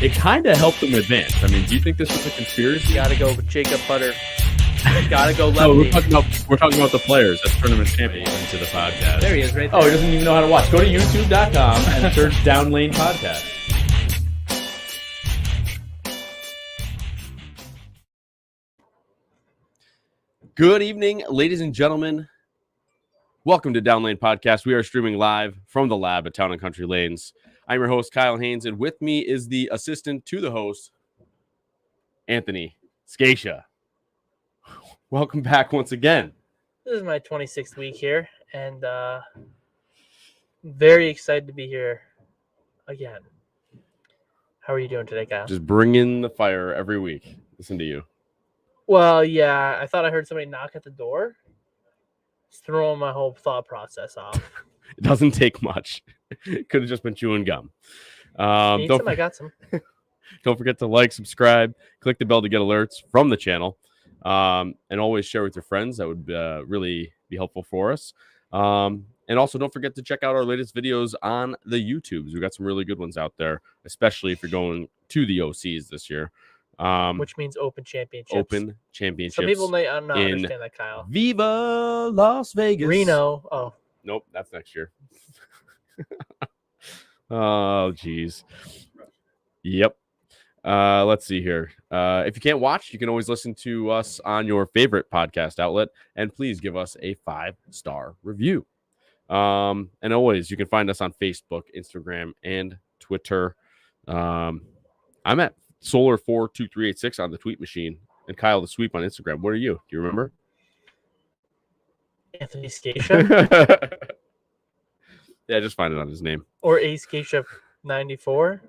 It kind of helped them advance. I mean, do you think this was a conspiracy? Gotta go with Jacob Butter. Gotta go lefty. No, we're talking about the players. That's tournament champion into the podcast. There he is, right there. Oh, he doesn't even know how to watch. Go to youtube.com and search Down Lane Podcast. Good evening, ladies and gentlemen. Welcome to Down Lane Podcast. We are streaming live from the lab at Town and Country Lanes. I'm your host, Kyle Haines, and with me is the assistant to the host, Anthony Scaccia. Welcome back once again. This is my 26th week here, and very excited to be here again. How are you doing today, Kyle? Just bringing the fire every week. Listen to you. Well, yeah, I thought I heard somebody knock at the door. It's throwing my whole thought process off. It doesn't take much. Could have just been chewing gum. I got some. Don't forget to like, subscribe, click the bell to get alerts from the channel, and always share with your friends. That would really be helpful for us. And also, don't forget to check out our latest videos on the YouTubes. We've got some really good ones out there, especially if you're going to the OCs this year. Which means Open Championships. Open Championships. Some people may not understand that, Kyle. Viva Las Vegas. Reno. Oh. Nope, that's next year. Oh, geez. Yep. Let's see here. If you can't watch, you can always listen to us on your favorite podcast outlet, and please give us a 5-star review. And always, you can find us on Facebook, Instagram, and Twitter. I'm at Solar42386 on the tweet machine, and Kyle the Sweep on Instagram. What are you? Do you remember? Anthony Scaccia. Yeah, just find it on his name. Or A Scaccia 94.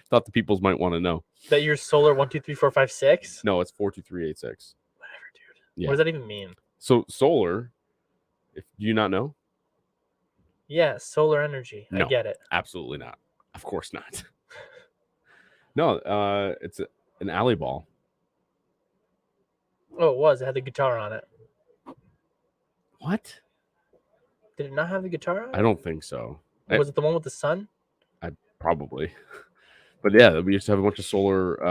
Thought the peoples might want to know. That you're Solar 1, 2, 3, 4, 5, 6? No, it's 42386. Whatever, dude. Yeah. What does that even mean? So solar, do you not know? Yeah, solar energy. No, I get it. Absolutely not. Of course not. No, it's an alley ball. Oh, it was. It had the guitar on it. What? Did it not have the guitar on it? I don't think so. Was it the one with the sun? Probably. But yeah, we used to have a bunch of solar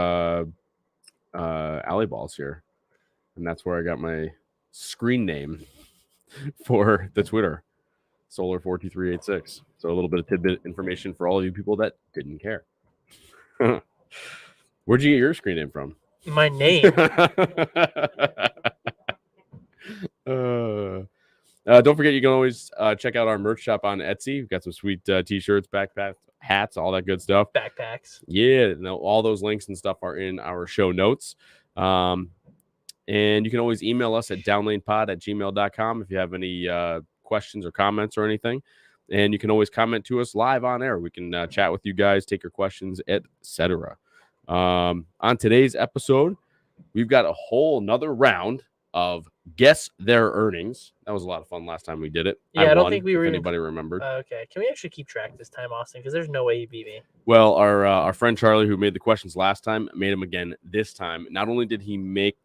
alley balls here. And that's where I got my screen name for the Twitter, Solar42386. So a little bit of tidbit information for all of you people that didn't care. Where'd you get your screen name from? My name. Don't forget, you can always check out our merch shop on Etsy. We've got some sweet t-shirts, backpacks, hats, all that good stuff. Backpacks. Yeah, all those links and stuff are in our show notes. And you can always email us at downlanepod@gmail.com if you have any questions or comments or anything. And you can always comment to us live on air. We can chat with you guys, take your questions, etc. On today's episode, we've got a whole another round of Guess Their Earnings. That was a lot of fun last time we did it. Yeah, I don't think we were anybody remembered. Okay, can we actually keep track this time, Austin? Because there's no way you beat me. Well, our friend Charlie, who made the questions last time, made them again this time. Not only did he make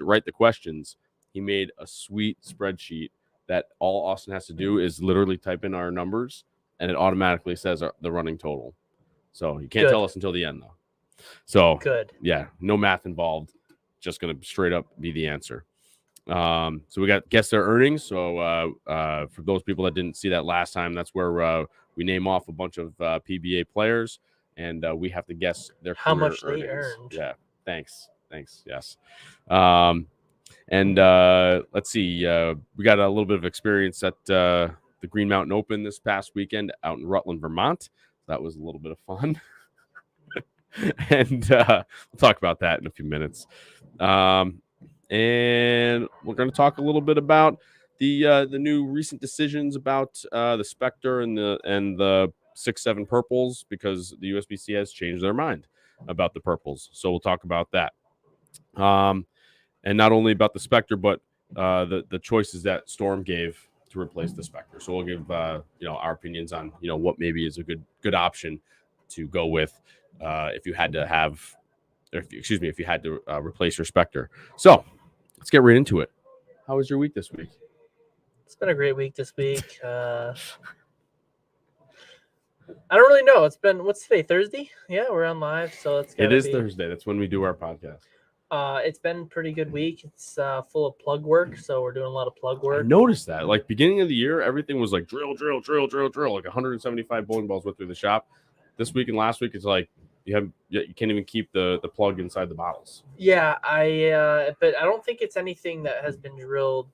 write the questions, he made a sweet spreadsheet that all Austin has to do is literally type in our numbers, and it automatically says the running total. So you can't Good. tell us until the end, though. So Good. yeah, no math involved. Just going to straight up be the answer. So we got guess their earnings. So for those people that didn't see that last time, that's where we name off a bunch of PBA players, and we have to guess their How career much they earnings. earned. Yeah, thanks. Yes. And let's see. We got a little bit of experience at the Green Mountain Open this past weekend out in Rutland, Vermont. That was a little bit of fun. And we'll talk about that in a few minutes. And we're going to talk a little bit about the new recent decisions about the Spectre and the 6-7 purples, because the USBC has changed their mind about the purples. So we'll talk about that. And not only about the Spectre, but the choices that Storm gave to replace the Spectre. So we'll give our opinions on what maybe is a good option to go with if you had to have, if you had to replace your Spectre. So let's get right into it. How was your week this week? It's been a great week this week. I don't really know. It's been, what's today, Thursday? Yeah, we're on live, so It is Thursday. That's when we do our podcast. It's been a pretty good week. It's full of plug work, so we're doing a lot of plug I work. noticed that. Like beginning of the year, everything was like drill. Like 175 bowling balls went through the shop. This week and last week, it's like you can't even keep the plug inside the bottles. Yeah, but I don't think it's anything that has been drilled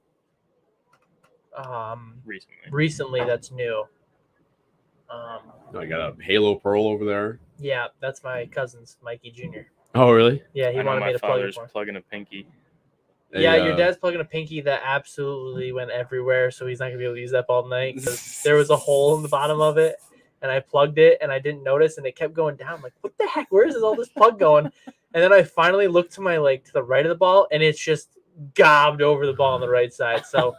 recently that's new. I got a Halo Pearl over there. Yeah, that's my cousin's, Mikey Jr. Oh, really? Yeah, he I know wanted my me to plug it father's for him. plugging a pinky. Yeah, your dad's plugging a pinky that absolutely went everywhere, so he's not gonna be able to use that ball tonight because there was a hole in the bottom of it, and I plugged it and I didn't notice, and it kept going down. I'm like, what the heck? Where is all this plug going? And then I finally looked to my to the right of the ball, and it's just gobbed over the ball on the right side. So,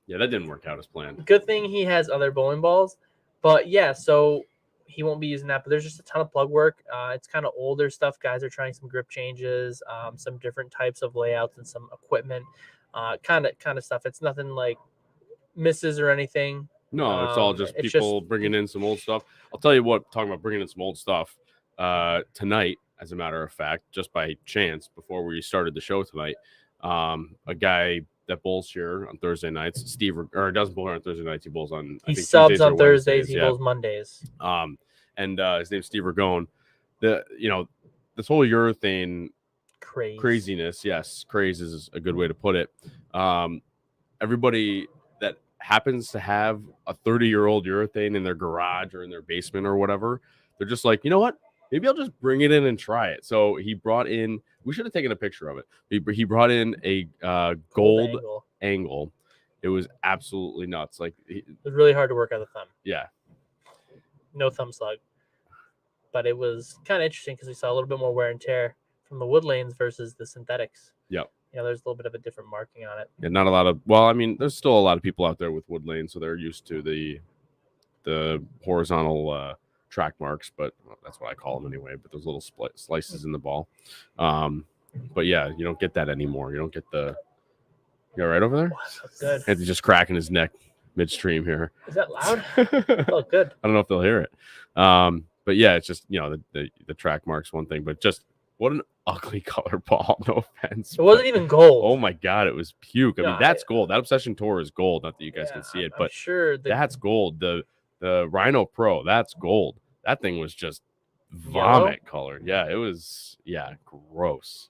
yeah, that didn't work out as planned. good thing he has other bowling balls, but yeah, so he won't be using that. But there's just a ton of plug work. It's kind of older stuff. Guys are trying some grip changes, some different types of layouts, and some equipment, kind of stuff. It's nothing like misses or anything. No, it's all just people bringing in some old stuff. I'll tell you what, talking about bringing in some old stuff, tonight, as a matter of fact, just by chance, before we started the show tonight, a guy that bowls here on Thursday nights, Steve, or doesn't bowl here on Thursday nights, he bowls on, He I think, subs Tuesdays on or Thursdays, Wednesdays, he bowls Mondays. And his name's Steve Ragone. This whole urethane craziness, yes, craze is a good way to put it. Everybody that happens to have a 30-year-old urethane in their garage or in their basement or whatever, they're just like, you know what? Maybe I'll just bring it in and try it. So he brought in, we should have taken a picture of it. He brought in a gold angle. It was absolutely nuts. Like, it was really hard to work out the thumb. Yeah. No thumb slug. But it was kind of interesting because we saw a little bit more wear and tear from the wood lanes versus the synthetics. Yep. Yeah, there's a little bit of a different marking on it. Yeah, not a lot of, well, I mean, there's still a lot of people out there with wood lanes, so they're used to the horizontal track marks, but that's what I call them anyway. But those little slices in the ball. But yeah, you don't get that anymore. You don't get the. You all right over there? Wow, that's good. And he's just cracking his neck midstream here. Is that loud? Oh, good. I don't know if they'll hear it. But yeah, it's just the track marks one thing, but just what an ugly color ball. No offense. It wasn't even gold. Oh my god, it was puke. I mean, that's gold. That Obsession Tour is gold. Not that you guys can see it, I'm but sure that's gold. The Rhino Pro, that's gold. That thing was just vomit color. Yeah, it was. Yeah, gross.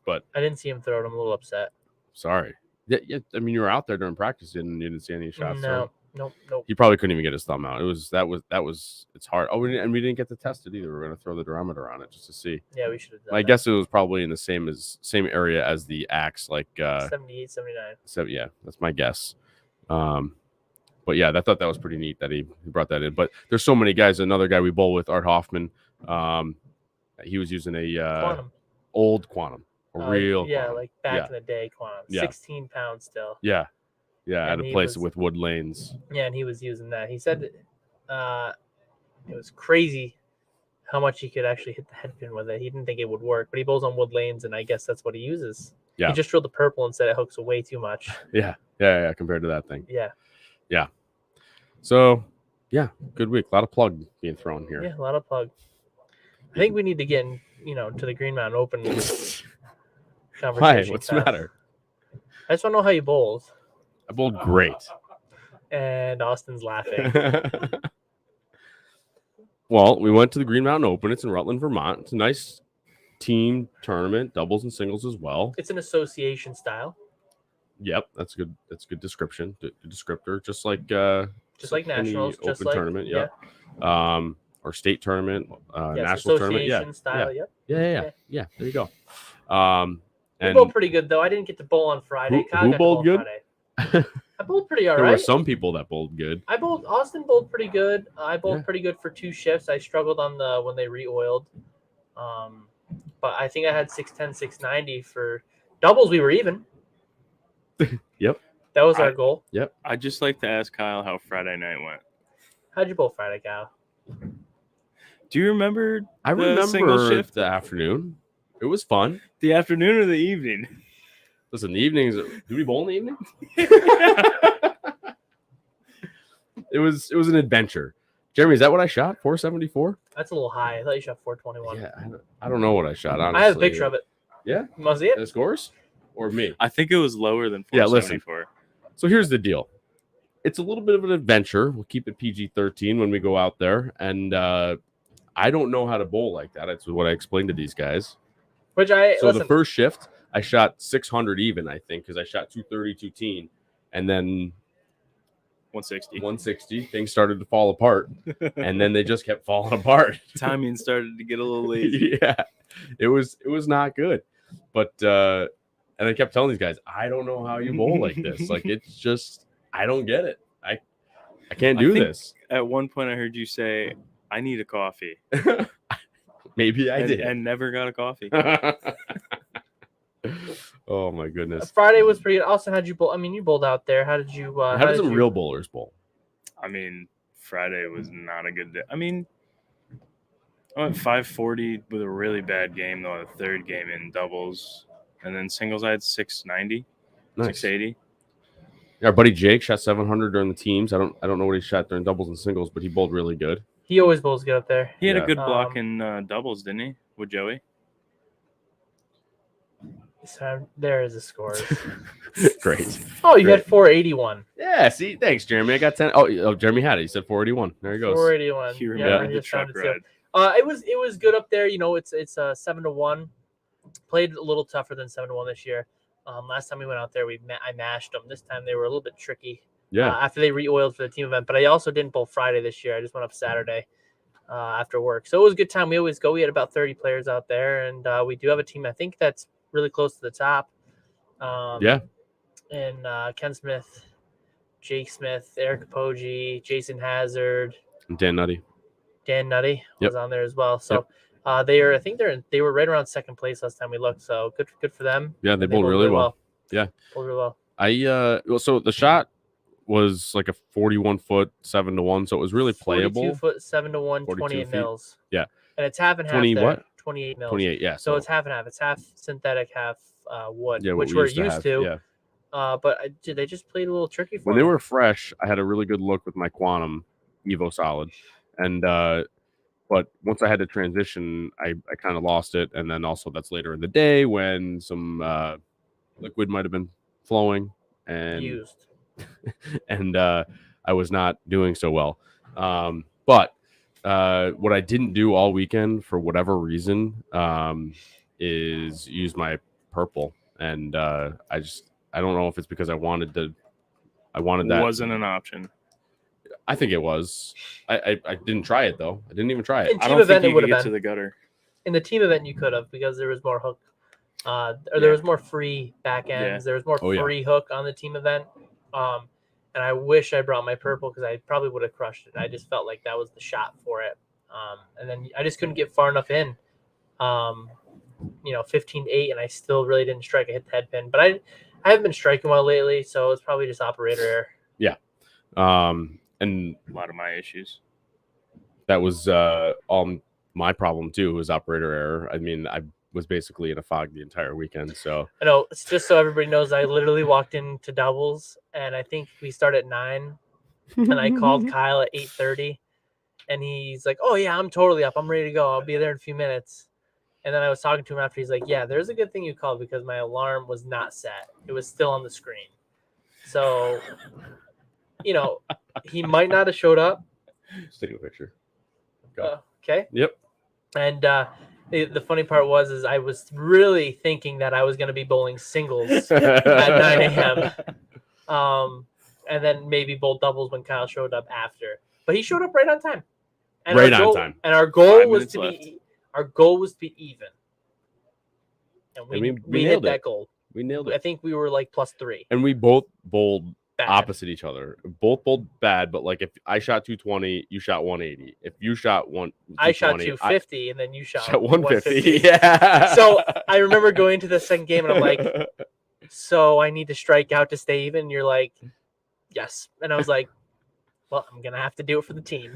But I didn't see him throw it. I'm a little upset. Sorry. Yeah. I mean, you were out there during practice and you didn't see any shots. No, so nope. He probably couldn't even get his thumb out. It's hard. Oh, and we didn't get to test it either. We were going to throw the durometer on it just to see. Yeah, we should have done I guess it was probably in the same area as the axe, like 78, 79. So yeah, that's my guess. But yeah, I thought that was pretty neat that he brought that in. But there's so many guys. Another guy we bowl with, Art Hoffman. He was using a old Quantum, real. Yeah, Quantum. like back in the day, Quantum. 16 pounds still. Yeah, at a place with wood lanes. Yeah, and he was using that. He said it was crazy how much he could actually hit the head pin with it. He didn't think it would work, but he bowls on wood lanes, and I guess that's what he uses. Yeah. He just drilled the purple and said it hooks way too much. Yeah, compared to that thing. Yeah. So, Yeah, good week. A lot of plug being thrown here. Yeah, a lot of plug. I think we need to get to the Green Mountain Open conversation. Why? What's the matter? I just want to know how you bowled. I bowled great. And Austin's laughing. Well, we went to the Green Mountain Open. It's in Rutland, Vermont. It's a nice team tournament, doubles and singles as well. It's an association style. Yep, that's good. That's a good description, good descriptor. Just like nationals, open just like tournament. Yeah. Or state tournament, national tournament. Yeah. Style. Yeah. Yeah. There you go. We bowled pretty good though. I didn't get to bowl on Friday. Who bowled good? I bowled pretty all right. There were some people that bowled good. Austin bowled pretty good. I bowled pretty good for 2 shifts. I struggled on when they re-oiled. But I think I had 610, 690 for doubles. We were even. Yep. That was our goal. Yep. I'd just like to ask Kyle how Friday night went. How'd you bowl Friday, Kyle? Do you remember? I remember single shift the afternoon. It was fun. The afternoon or the evening? Listen, the evenings. Did we bowl in the evening? It was an adventure. Jeremy, is that what I shot? 474? That's a little high. I thought you shot 421. Yeah, I don't know what I shot. Honestly, I have a picture of it. Yeah, you want to see it? The scores or me? I think it was lower than 474. Yeah, listen. So here's the deal. It's a little bit of an adventure. We'll keep it PG-13 when we go out there, and I don't know how to bowl like that. That's what I explained to these guys. The first shift, I shot 600 even, I think, because I shot 230, 210, and then 160. Things started to fall apart, and then they just kept falling apart. Timing started to get a little lazy. Yeah, it was not good, but and I kept telling these guys, I don't know how you bowl like this. Like it's just I don't get it. I can't do this. At one point, I heard you say, "I need a coffee." Maybe I did, and never got a coffee. Oh my goodness! Friday was pretty good. Austin, how'd you bowl? I mean, you bowled out there. How did you? How did some real bowlers bowl? I mean, Friday was not a good day. I mean, I went 540 with a really bad game though. The third game in doubles, and then singles I had 690, nice. 680. Our buddy Jake shot 700 during the teams. I don't know what he shot during doubles and singles, but he bowled really good. He always bowls good up there. He had a good block in doubles, didn't he? With Joey. So there is the scores. Great. Oh, you had 481. Yeah, see, thanks, Jeremy. I got 10. Oh, Jeremy had it. He said 481. There he goes. 481. He remembered the truck ride. It was good up there. You know, it's 7-1. Played a little tougher than 7-1 this year. Last time we went out there, I mashed them. This time they were a little bit tricky. Yeah. After they re-oiled for the team event, but I also didn't bowl Friday this year. I just went up Saturday after work, so it was a good time. We always go. We had about 30 players out there, and we do have a team. I think that's really close to the top. And Ken Smith, Jake Smith, Eric Apogee, Jason Hazard, and Dan Nutty was on there as well. So they were right around second place last time we looked. So good for them. Yeah, they bowled really well. Yeah, bowled really well. So the shot was like a 41-foot 7-1, so it was really playable. 42-foot 7-1, 28 mils. Yeah, and it's half and half. 20 what? 28 mils. 28, yeah. So it's half and half. It's half synthetic, half wood, yeah, which we're used to. Yeah. But they just played a little tricky for when they were fresh. I had a really good look with my Quantum Evo Solid, and but once I had to transition, I kind of lost it, and then also that's later in the day when some liquid might have been flowing and used, and I was not doing so well. But what I didn't do all weekend for whatever reason is use my purple, and I don't know if it's because I wanted that. It wasn't an option. I think it was. I didn't try it though. I didn't even try it. I don't think you could get to the gutter. In the team event, you could have, because there was more hook, or there was more free back ends. Yeah. There was more free hook on the team event. And I wish I brought my purple, because I probably would have crushed it. I just felt like that was the shot for it. And then I just couldn't get far enough in. 15-8, and I still really didn't strike. I hit the head pin, but I haven't been striking well lately, so it's probably just operator error. Yeah. And a lot of my issues. That was all my problem too, was operator error. I mean, I was basically in a fog the entire weekend. So I know, it's just so everybody knows, I literally walked into doubles, and I think we start at 9, and I called Kyle at 8:30, and he's like, "Oh yeah, I'm totally up. I'm ready to go. I'll be there in a few minutes." And then I was talking to him after. He's like, "Yeah, there's a good thing you called because my alarm was not set. It was still on the screen. So, he might not have showed up." Just take a picture. Go. Okay. Yep. And the funny part is I was really thinking that I was going to be bowling singles at 9 a.m. And then maybe bowl doubles when Kyle showed up after. But he showed up right on time. And on time. And our goal 5 was minutes to left. be even. And we nailed hit it. that goal. We nailed I it. think we were like +3. And we both bowled Bad. opposite each other. Both bowled bad, but like if I shot 220, you shot 180. If you shot I shot 250, and then you shot 150. Yeah. So I remember going to the second game, and I'm like, "So I need to strike out to stay even." And you're like, "Yes," and I was like, "Well, I'm gonna have to do it for the team."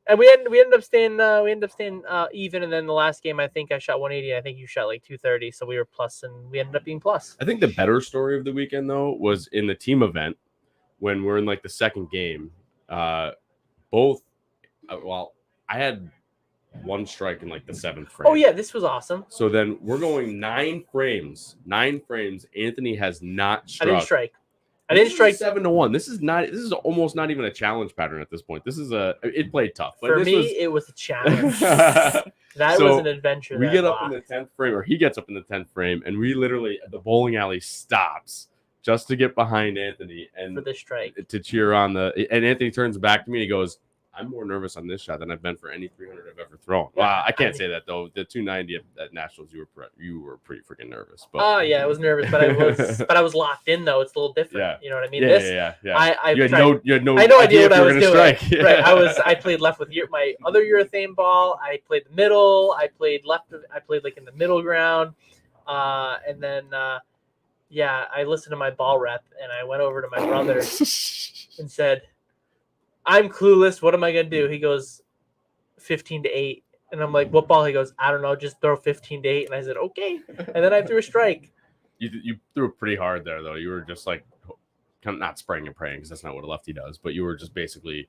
And we ended up staying even. And then the last game, I think I shot 180. I think you shot like 230. So we were plus, and we ended up being plus. I think the better story of the weekend though was in the team event when we're in like the second game. I had one strike in like the 7th frame. Oh yeah, this was awesome. So then we're going 9 frames. Anthony has not struck. I didn't strike. I didn't strike 7-1. This is almost not even a challenge pattern at this point. It played tough. But for me. It was a challenge. That was an adventure. We get up in the 10th frame, or he gets up in the 10th frame, and we literally the bowling alley stops just to get behind Anthony and for the strike to cheer on and Anthony turns back to me and he goes, "I'm more nervous on this shot than I've been for any 300 I've ever thrown." Yeah, wow, I can't say that though. The 290 at Nationals, you were pretty freaking nervous. But yeah, I was nervous, but I was locked in though. It's a little different. Yeah. You know what I mean? Yeah. You had no idea what I was doing. Strike. Yeah. Right. I played left with my other urethane ball. I played the middle. I played left. I played like in the middle ground. And then I listened to my ball rep, and I went over to my brother and said, "I'm clueless. What am I gonna do?" He goes, 15-8, and I'm like, "What ball?" He goes, "I don't know. Just throw 15-8." And I said, "Okay." And then I threw a strike. You threw it pretty hard there, though. You were just like, kind of not spraying and praying because that's not what a lefty does. But you were just basically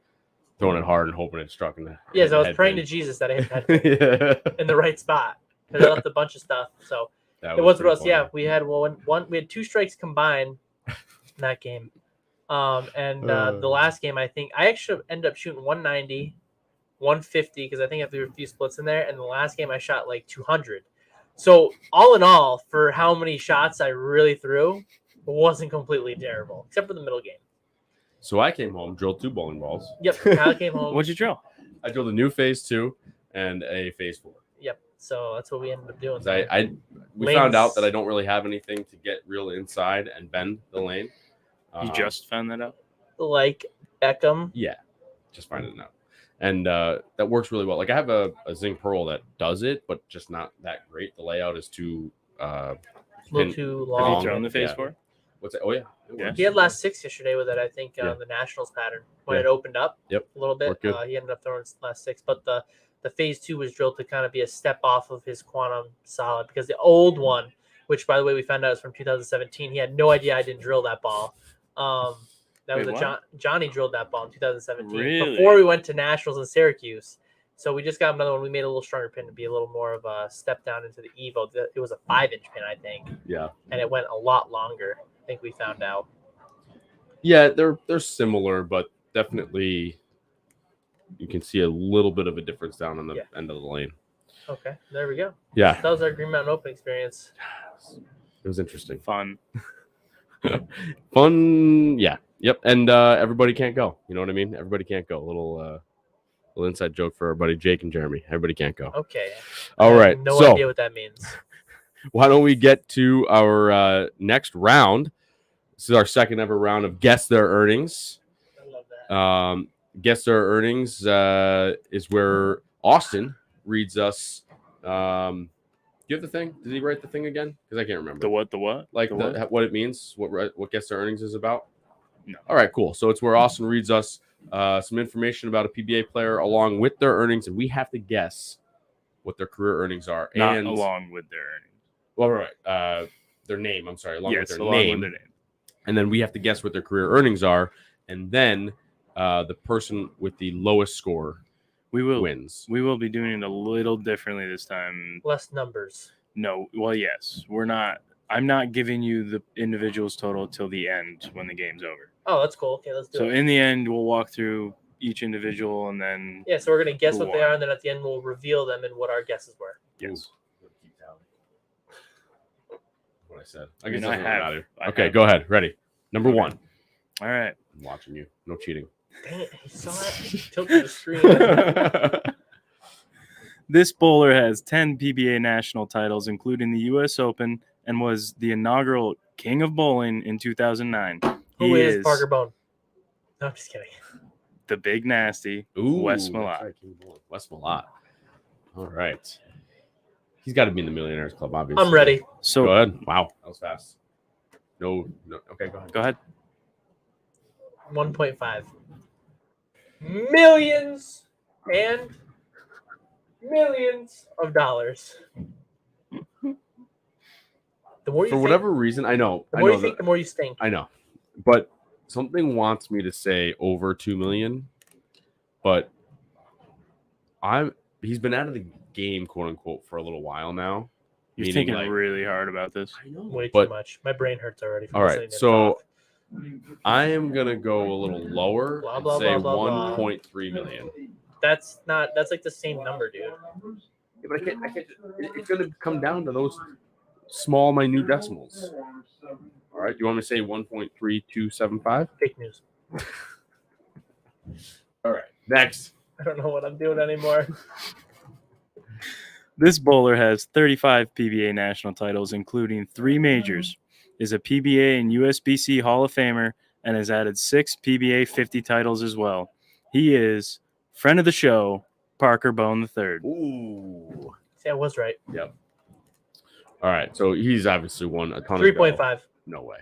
throwing it hard and hoping it struck in the. Yes, I was praying to Jesus that I hit that in the right spot because I left a bunch of stuff. So it was for us. Funny. Yeah, we had we had 2 strikes combined in that game. The last game, I think I actually ended up shooting 190, 150 because I think I threw a few splits in there. And the last game I shot like 200. So all in all, for how many shots I really threw, it wasn't completely terrible, except for the middle game. So I came home, drilled 2 bowling balls. Yep, Kyle came home. What'd you drill? I drilled a new phase 2 and a phase 4. Yep. So that's what we ended up doing. We found out that I don't really have anything to get real inside and bend the lane. You just found that out? Like Beckham. Yeah, just finding it out. And that works really well. Like I have a zinc pearl that does it, but just not that great. The layout is too a little too long. Have you thrown the phase 4? What's that? Oh yeah. Yeah. He had last 6 yesterday with it, I think, the Nationals pattern when it opened up a little bit. He ended up throwing last 6, but the phase 2 was drilled to kind of be a step off of his quantum solid because the old one, which by the way we found out is from 2017, he had no idea I didn't drill that ball. Johnny drilled that ball in 2017 before we went to Nationals in Syracuse. So we just got another one. We made a little stronger pin to be a little more of a step down into the Evo. It was a 5-inch pin, I think. Yeah. And it went a lot longer. I think we found out. Yeah, they're similar, but definitely you can see a little bit of a difference down on the end of the lane. Okay, there we go. Yeah. That was our Green Mountain Open experience. It was interesting. Fun. Fun, yeah. Yep. And everybody can't go. You know what I mean? Everybody can't go. A little inside joke for our buddy Jake and Jeremy. Everybody can't go. Okay. All right. No so, idea what that means. Why don't we get to our next round? This is our second ever round of Guess Their Earnings. I love that. Guess Their Earnings is where Austin reads us. Do you have the thing? Did he write the thing again? Because I can't remember. The what? Like what it means, what Guess Their Earnings is about? No. All right, cool. So it's where Austin reads us some information about a PBA player along with their earnings, and we have to guess what their career earnings are. Not and along with their earnings. Well, right. Their name. I'm sorry. Along with their along name. with their name. And then we have to guess what their career earnings are. And then the person with the lowest score wins. We will be doing it a little differently this time. Less numbers. No, well, yes, we're not. I'm not giving you the individual's total till the end when the game's over. Oh, that's cool. Okay, let's do So it. in the end, we'll walk through each individual and then Yeah, so we're gonna guess who what they won. are, and then at the end we'll reveal them and what our guesses were. yes. What I said. I mean, guess it doesn't I matter. have- Okay, go ahead. Ready. Number Okay. 1. All right. I'm watching you. No cheating. Dang it, he saw it. Tilted the screen. This bowler has 10 PBA national titles, including the U.S. Open, and was the inaugural King of Bowling in 2009. Who is Parker Bone? No, I'm just kidding. The Big Nasty, Ooh, Wes that's Malott. right, King Bull. Wes Malott. All right. He's got to be in the Millionaires Club, obviously. I'm ready. So Go ahead. Wow, that was fast. No. Okay, go ahead. Go ahead. 1.5 millions and millions of dollars. The more you For think, whatever reason, I know. the I more know you think, that- the more you stink. I know, but something wants me to say over 2 million. But he's been out of the game, quote unquote, for a little while now. You're Meaning, thinking like- really hard about this. I know, Way too but much. My brain hurts already. From all listening right, to so talk. I am gonna go a little lower Blah, and blah, say blah, blah, blah. 1.3 million. That's like the same number, dude. Yeah, but I can't. It's gonna come down to those small, minute decimals. All right, do you want me to say 1.3275? Fake news. All right, next. I don't know what I'm doing anymore. This bowler has 35 PBA national titles, including 3 majors, is a PBA and USBC Hall of Famer, and has added 6 PBA 50 titles as well. He is friend of the show, Parker Bone III. Ooh. See, I was right. Yep. All right, so he's obviously won a ton of 3.5. No way.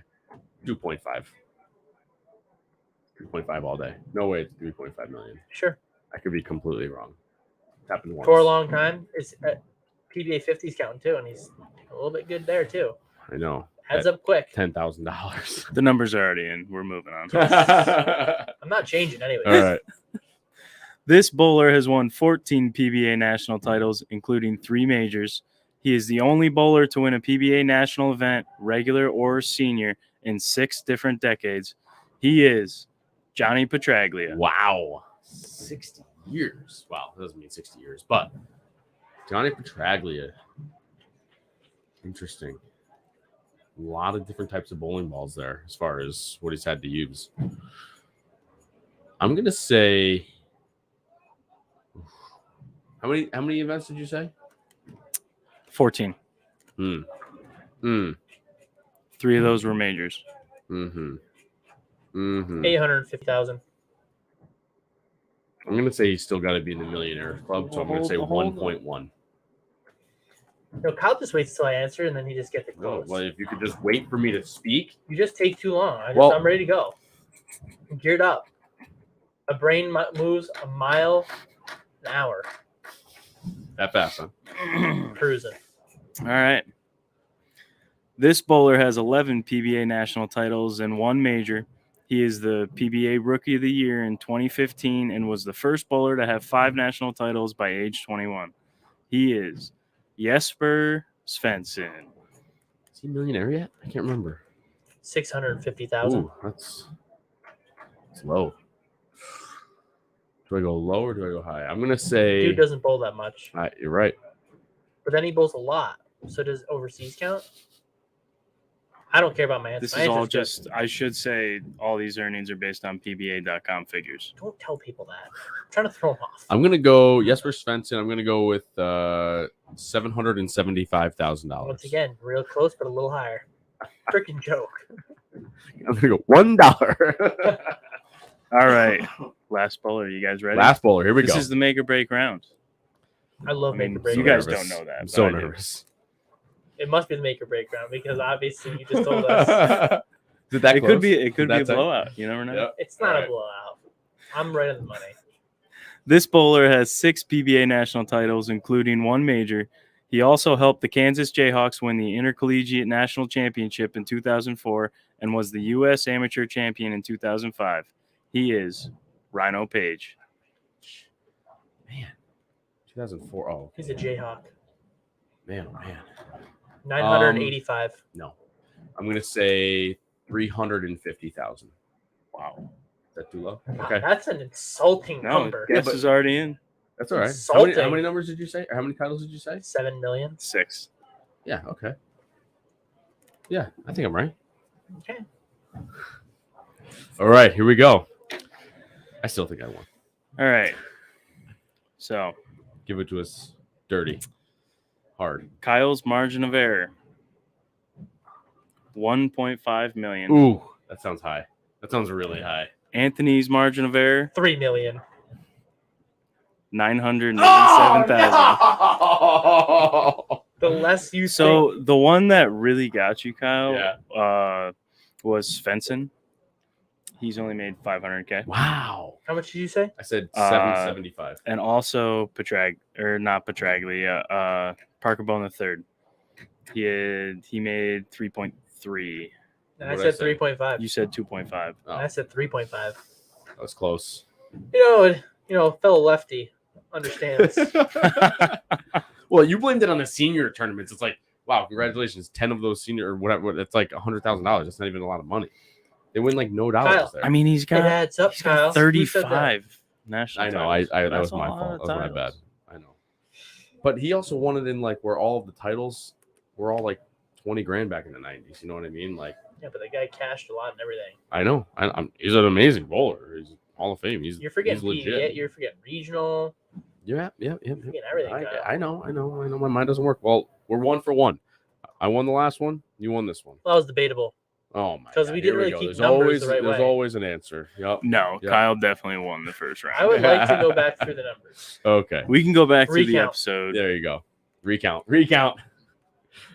2.5. 3.5 all day. No way it's 3.5 million. Sure. I could be completely wrong. It's happened once. For a long time, it's PBA 50's counting too, and he's a little bit good there too. I know. Adds up quick. $10,000. The numbers are already in. We're moving on. I'm not changing anyways. All right. This bowler has won 14 PBA national titles, including 3 majors. He is the only bowler to win a PBA national event, regular or senior, in 6 different decades. He is Johnny Petraglia. Wow. 60 years. Wow, that doesn't mean 60 years, but Johnny Petraglia. Interesting. A lot of different types of bowling balls there as far as what he's had to use. I'm gonna say how many events did you say? 14. 3 of those were majors. 850,000. I'm gonna say he's still got to be in the Millionaire Club, so I'm gonna say Hold 1.1. No, Kyle just waits till I answer, and then he just gets it Oh, close. well, if you could just wait for me to speak. You just take too long. Well- I'm ready to go. I'm geared up. A brain moves a mile an hour. That fast, huh? Cruising. All right. This bowler has 11 PBA national titles and 1 major. He is the PBA Rookie of the Year in 2015 and was the first bowler to have 5 national titles by age 21. He is Jesper Svensson. Is he a millionaire yet? I can't remember. 650,000. Ooh, that's low. Do I go low or do I go high? I'm gonna say. Dude doesn't bowl that much, You're right. but then he bowls a lot. So does overseas count? I don't care about my answer. This My is all answer's good. just, I should say, all these earnings are based on PBA.com figures. Don't tell people that. I'm trying to throw them off. I'm gonna go Jesper Svensson. I'm gonna go with $775,000. Once again, real close, but a little higher. Freaking joke. I'm gonna go $1. All right. Last bowler. You guys ready? Last bowler. Here we This go. is the make or break round. I love I mean, make or break. you So guys nervous. don't know that, I'm but so I do. nervous. It must be the make or break round because obviously you just told us Is it that It close? could be a That tight? blowout. You never know. Yep. it's not All a right. blowout. I'm right on the money. This bowler has 6 PBA national titles, including 1 major. He also helped the Kansas Jayhawks win the Intercollegiate National Championship in 2004 and was the U.S. Amateur Champion in 2005. He is Rhino Page. Man, 2004. Oh, He's a Jayhawk. man, oh, man. 985. No, I'm gonna say 350,000. Wow. Is that too low? Wow, Okay, that's an insulting No, number. guess but- is already in. that's all right. Insulting. How many numbers did you say? Or how many titles did you say? 7 million. 6. Yeah. Okay. Yeah, I think I'm right. Okay. All right, here we go. I still think I won. All right. So Give it to us dirty, hard. Kyle's margin of error. 1.5 million. Ooh, that sounds high. That sounds really high. Anthony's margin of error. 3 million. 987,000. The less you think. So the one that really got you, Kyle, Yeah. was Svensson. He's only made 500K. Wow. How much did you say? I said 775. And also Parker Bone the third. He made 3.3. And I What'd I said say? 3.5. You said 2.5. Oh, And I said 3.5. that was close. Fellow lefty understands. Well, you blamed it on the senior tournaments. It's like, wow, congratulations. 10 of those senior or whatever. That's like $100,000. That's not even a lot of money. They win like no dollars Kyle, there. I mean, he's It got adds up, Kyle. Who said that? 35 national I know. titles. That That's was a my lot fault. of That was my bad. titles. I know. But he also won it in like where all of the titles were all like 20 grand back in the 90s. You know what I mean? Like, Yeah, but the guy cashed a lot and everything. I know. He's an amazing bowler. He's Hall of Fame. You're forgetting he's legit. PVA. You're forgetting regional. Yeah. You're forgetting everything, Kyle. I know. My mind doesn't work. Well, we're 1 for 1. I won the last one. You won this one. Well, that was debatable. Oh my! 'Cause God. we Here didn't really go. keep There's numbers the right there's way. always an answer. Yep. No, Yeah. Kyle definitely won the first round. I would like to go back through the numbers. Okay. We can go back to the Recount. episode. There you go. Recount.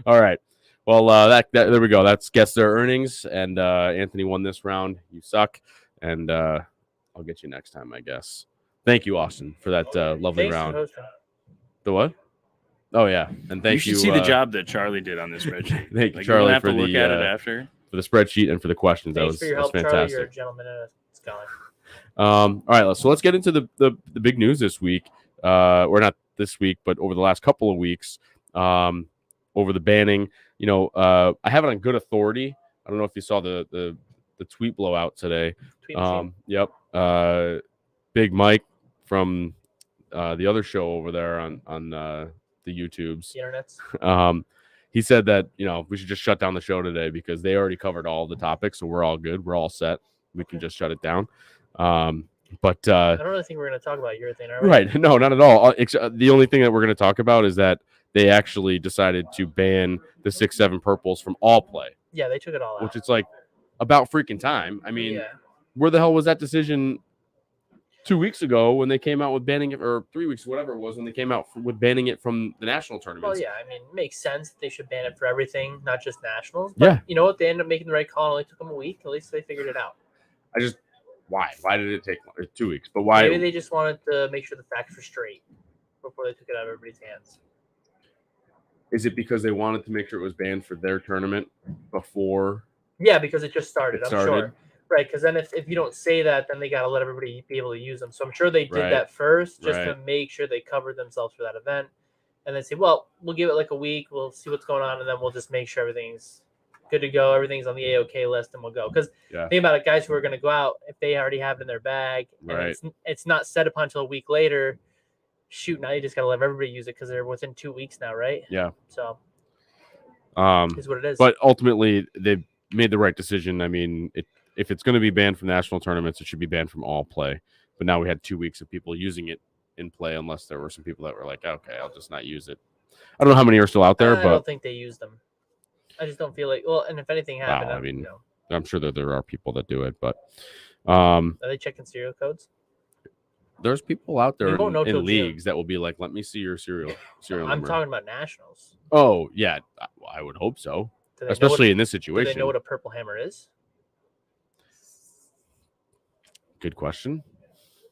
All right. Well, that there we go. That's guess their earnings, and Anthony won this round. You suck, and I'll get you next time, I guess. Thank you, Austin, for that lovely Thanks for round. hosting. The what? Oh yeah, and thank You you. should see the job that Charlie did on this spreadsheet. Thank you, Like, Charlie, you'll have for to look the at it after. for the spreadsheet and for the questions. Thanks for your that was help, fantastic. Charlie. You're a gentleman and a scholar. All right, so let's get into the big news this week, or not this week, but over the last couple of weeks, over the banning. I have it on good authority. I don't know if you saw the tweet blowout today. Tweet machine. Yep. Big Mike from the other show over there on the YouTubes. The internet's. He said that we should just shut down the show today because they already covered all the topics, so we're all good. We're all set. We can just shut it down. But I don't really think we're going to talk about urethane, are we? right, no, not at all. The only thing that we're going to talk about is that they actually decided to ban the 6-7 purples from all play, Yeah, they took it all out. which it's like about freaking time. I mean, yeah. where the hell was that decision 2 weeks ago when they came out with banning it, or 3 weeks, whatever it was, when they came out with banning it from the national Well, tournaments? yeah, I mean, it makes sense that they should ban it for everything, not just nationals. But Yeah. you know what? They ended up making the right call. It only took them a week. At least they figured it out. Why? Why did it take 2 weeks? But why? Maybe they just wanted to make sure the facts were straight before they took it out of everybody's hands. Is it because they wanted to make sure it was banned for their tournament before Yeah, because it just started. it I'm started? sure. Right, because then if you don't say that, then they got to let everybody be able to use them. So I'm sure they did Right. that first just to Right. make sure they covered themselves for that event. And then say, well, we'll give it like a week. We'll see what's going on. And then we'll just make sure everything's good to go. Everything's on the AOK list and we'll go. Because Yeah. think about it, guys who are going to go out, if they already have it in their bag and Right. it's not set upon until a week later, shoot, now you just got to let everybody use it because they're within 2 weeks now, right? Yeah. So Um, is what it is. but ultimately, they made the right decision. I mean, if it's going to be banned from national tournaments, it should be banned from all play. But now we had 2 weeks of people using it in play, unless there were some people that were like, okay, I'll just not use it. I don't know how many are still out there, I but don't think they use them. I just don't feel like, well, and if anything happened, Wow, I I mean, you know, I'm sure that there are people that do it. But are they checking serial codes? there's people out there We won't know till in June. leagues that will be like, let me see your serial I'm number. talking about nationals. Oh, yeah, I would hope so, Do they know especially in this do situation. they know what a purple hammer is? Good question.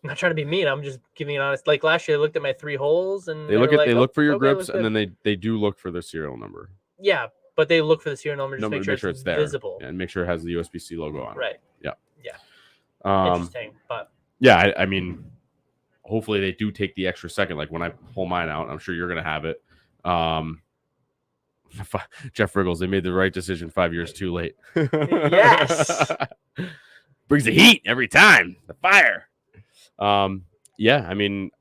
I'm not trying to be mean. I'm just giving an honest. Like last year, I looked at my 3 holes and They look were at they like, look for your okay, grips, looks and good. then they do look for the serial number. Yeah, but they look for the serial number just Number to to make sure it's there, visible. and make sure it has the USBC logo on it. Right. Yeah. Yeah. Um, Interesting, but Yeah, I mean, hopefully they do take the extra second. Like when I pull mine out, I'm sure you're going to have it. Jeff Riggles, they made the right decision 5 years too late. Yes. Brings the heat every time. The fire. Yeah, I mean,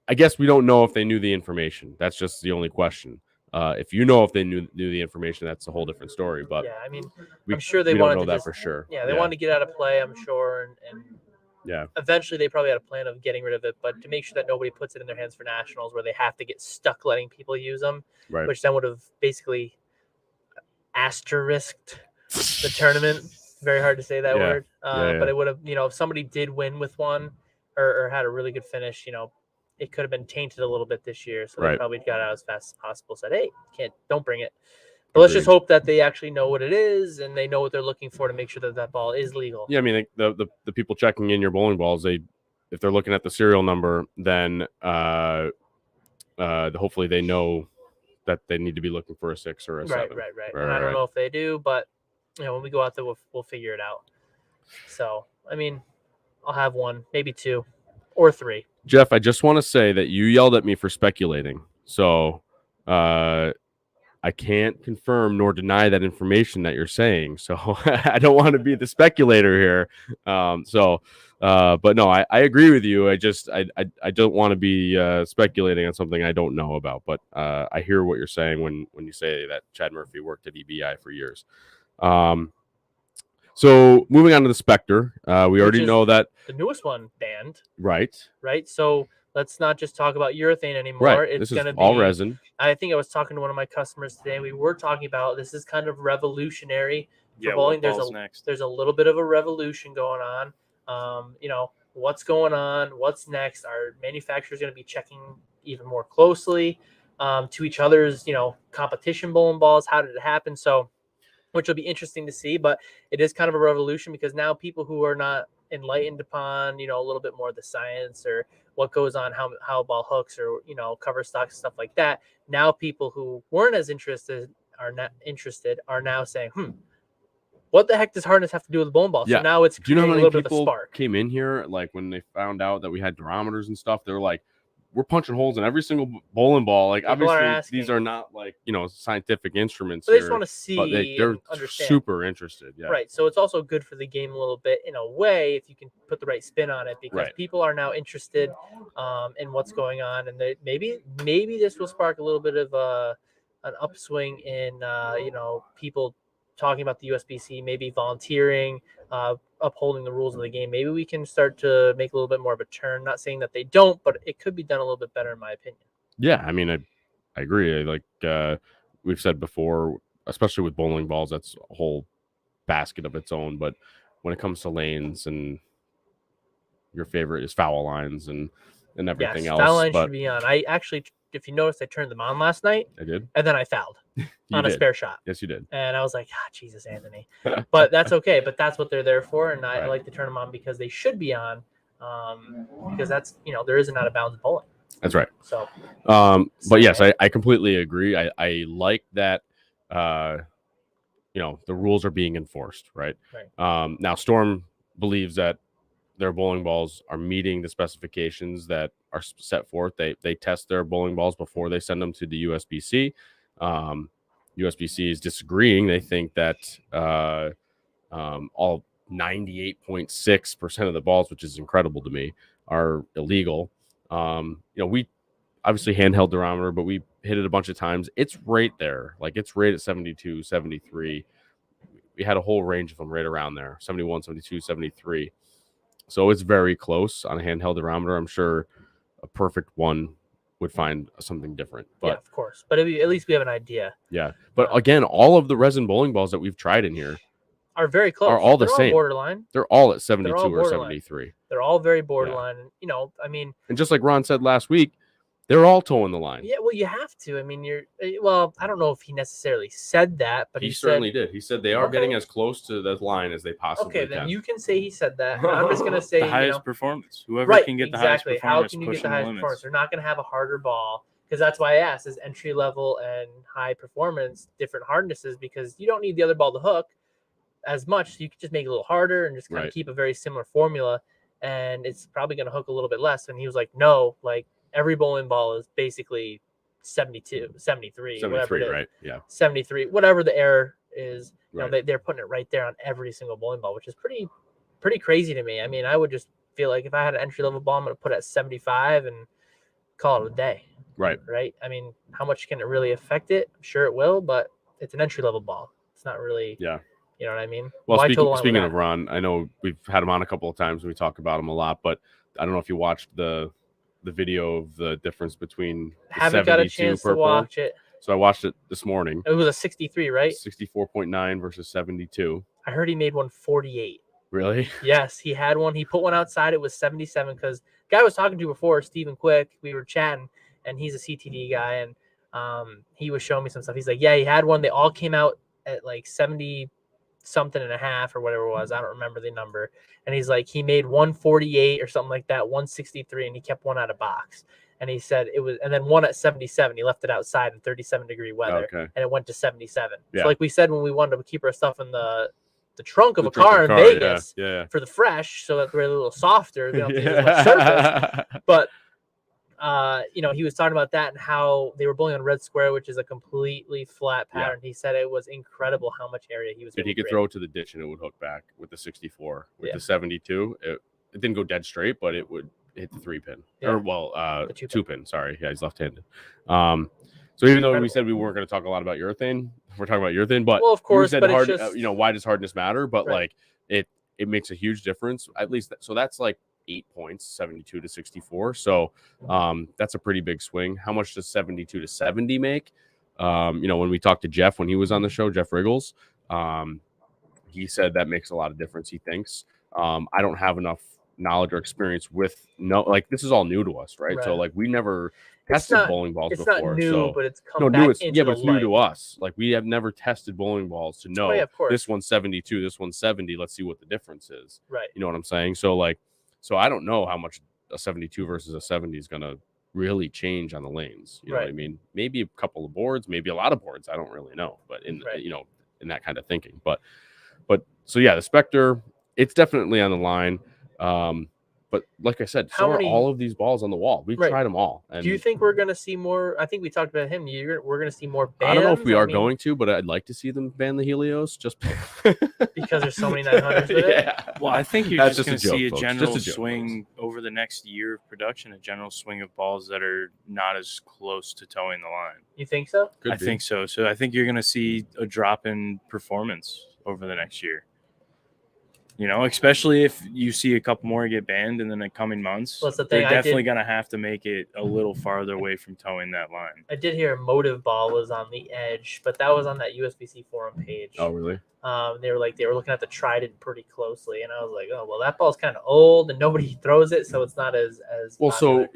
I guess we don't know if they knew the information. That's just the only question. If you know if they knew the information, that's a whole different story. But yeah, I mean, I'm sure they we don't wanted know to that just, for sure. Yeah, they wanted to get out of play, I'm sure, and yeah, eventually they probably had a plan of getting rid of it, but to make sure that nobody puts it in their hands for nationals where they have to get stuck letting people use them, right. which then would have basically asterisked the tournament. Very hard to say that word. But it would have, if somebody did win with one or had a really good finish, it could have been tainted a little bit this year. So they probably got out as fast as possible, said, hey, don't bring it. But let's just hope that they actually know what it is and they know what they're looking for to make sure that ball is legal. Yeah, I mean, the people checking in your bowling balls, if they're looking at the serial number, then hopefully they know that they need to be looking for a 6 or a 7. Right. And I don't know if they do, but when we go out there, we'll figure it out. So, I mean, I'll have 1, maybe 2 or 3. Jeff, I just want to say that you yelled at me for speculating. So, I can't confirm nor deny that information that you're saying. So I don't want to be the speculator here. But no, I agree with you. I don't want to be speculating on something I don't know about. But I hear what you're saying when you say that Chad Murphy worked at EBI for years. So moving on to the Spectre, we already know that the newest one banned. Right. So let's not just talk about urethane anymore. Right. It's going to be all resin. I think I was talking to one of my customers today. We were talking about this is kind of revolutionary for bowling. There's a little bit of a revolution going on. What's going on? What's next? Our manufacturers going to be checking even more closely to each other's, competition bowling balls. How did it happen? So, which will be interesting to see. But it is kind of a revolution because now people who are not enlightened upon, a little bit more of the science or what goes on, how a ball hooks or, cover stocks, stuff like that. Now people who weren't as interested are now saying, what the heck does hardness have to do with the bowling ball? Yeah. So now it's creating a little bit of a spark. Came in here, like when they found out that we had durometers and stuff, they were like, we're punching holes in every single bowling ball. Like, people obviously these are not like, scientific instruments. But they just want to see, but they're understand. Super interested. Yeah. Right. So it's also good for the game a little bit in a way if you can put the right spin on it because people are now interested in what's going on. And maybe this will spark a little bit of an upswing in, people talking about the USBC, maybe volunteering, upholding the rules of the game. Maybe we can start to make a little bit more of a turn. Not saying that they don't, but it could be done a little bit better in my opinion. Yeah, I mean, I agree. Like we've said before, especially with bowling balls, that's a whole basket of its own. But when it comes to lanes and your favorite is foul lines and everything else. Foul lines should be on. I actually, if you noticed, I turned them on last night. I did. And then I fouled on a spare shot. Yes, you did. And I was like, Jesus, Anthony. But that's okay. But that's what they're there for. And I like to turn them on because they should be on. Because that's, there is an out of bounds bowling. That's right. So, but yes, I completely agree. I like that, the rules are being enforced, right? Now, Storm believes that their bowling balls are meeting the specifications that are set forth. They test their bowling balls before they send them to the USBC. USBC is disagreeing. They think that all 98.6% of the balls, which is incredible to me, are illegal. We obviously handheld durometer, but we hit it a bunch of times. It's right there. Like it's right at 72, 73. We had a whole range of them right around there, 71, 72, 73. So it's very close on a handheld durometer. I'm sure a perfect one would find something different. But, yeah, of course. But at least we have an idea. Yeah. But again, all of the resin bowling balls that we've tried in here are very close. Are all the same. All borderline. They're all at 72 or 73. They're all very borderline. Yeah. And just like Ron said last week, they're all towing the line. Yeah, well, you have to. I mean, I don't know if he necessarily said that, but he certainly did. He said they are getting as close to the line as they possibly can. Okay, then you can say he said that. I'm just going to say the highest performance. Whoever can get the highest performance. How can you get the highest performance? They're not going to have a harder ball because that's why I asked: is entry level and high performance different hardnesses? Because you don't need the other ball to hook as much. So you can just make it a little harder and just kind of keep a very similar formula. and it's probably going to hook a little bit less. And he was like, no, like every bowling ball is basically 72, 73, whatever it is. Right? Yeah. 73, whatever the error is. You Right. know, they're putting it right there on every single bowling ball, which is pretty crazy to me. I mean, I would just feel like if I had an entry level ball, I'm going to put it at 75 and call it a day. Right. I mean, how much can it really affect it? I'm sure it will, but it's an entry level ball. It's not really. Yeah. You know what I mean? Well, speaking of Ron, I know we've had him on a couple of times and we talk about him a lot, but I don't know if you watched the video of the difference between the haven't got a chance to watch it. So I watched it this morning. It was a 63, right? 64.9 versus 72. I heard he made one 48. Really? Yes, he had one. He put one outside. It was 77 because the guy I was talking to before, Stephen Quick, we were chatting, and he's a CTD guy, and he was showing me some stuff. He's like, yeah, he had one. They all came out at like 70 something and a half or whatever it was. I don't remember the number. And he's like, he made 148 or something like that, 163, and he kept one out of box. And he said it was, and then one at 77. He left it outside in 37-degree weather, and it went to 77. Yeah. So like we said, when we wanted to keep our stuff in the trunk of a car in Vegas for the fresh, so that we're a little softer, they don't take as much surface. But you know, he was talking about that and how they were bowling on red square, which is a completely flat pattern. He said it was incredible how much area he was. He could throw it to the ditch and it would hook back with the 64. With the 72, it didn't go dead straight, but it would hit the 3-pin or the 2-pin. Sorry, he's left-handed. So even though we said we weren't going to talk a lot about urethane, we're talking about urethane. But of course, said but hard. Just... you know, why does hardness matter? But like it makes a huge difference. At least so that's like 8 points, 72 to 64. So that's a pretty big swing. How much does 72 to 70 make? You know, when we talked to Jeff when he was on the show, Jeff Riggles, he said that makes a lot of difference. He thinks. I don't have enough knowledge or experience with this is all new to us, right? So like we never tested bowling balls before. Not new, so but it's come back into but it's new to us. Like we have never tested bowling balls to know this one's 72, this one's 70. Let's see what the difference is. Right. You know what I'm saying? So so I don't know how much a 72 versus a 70 is gonna really change on the lanes. You know what I mean? Maybe a couple of boards, maybe a lot of boards. I don't really know, but in that kind of thinking. But so yeah, the Spectre, it's definitely on the line. But like I said, are all of these balls on the wall. We've tried them all. And do you think we're going to see more? I think we talked about him. We're going to see more bands. I don't know if we are going to, but I'd like to see them ban the Helios just because there's so many 900s with it. Well, I think you're just going to see a general swing over the next year of production, a general swing of balls that are not as close to towing the line. You think so? I think so. So I think you're going to see a drop in performance over the next year. You know, especially if you see a couple more get banned in the coming months, they're definitely going to have to make it a little farther away from towing that line. I did hear a motive ball was on the edge, but that was on that USBC forum page. Oh, really? They were looking at the Trident pretty closely, and I was like, oh, well, that ball's kind of old, and nobody throws it, so it's not as well. Popular. So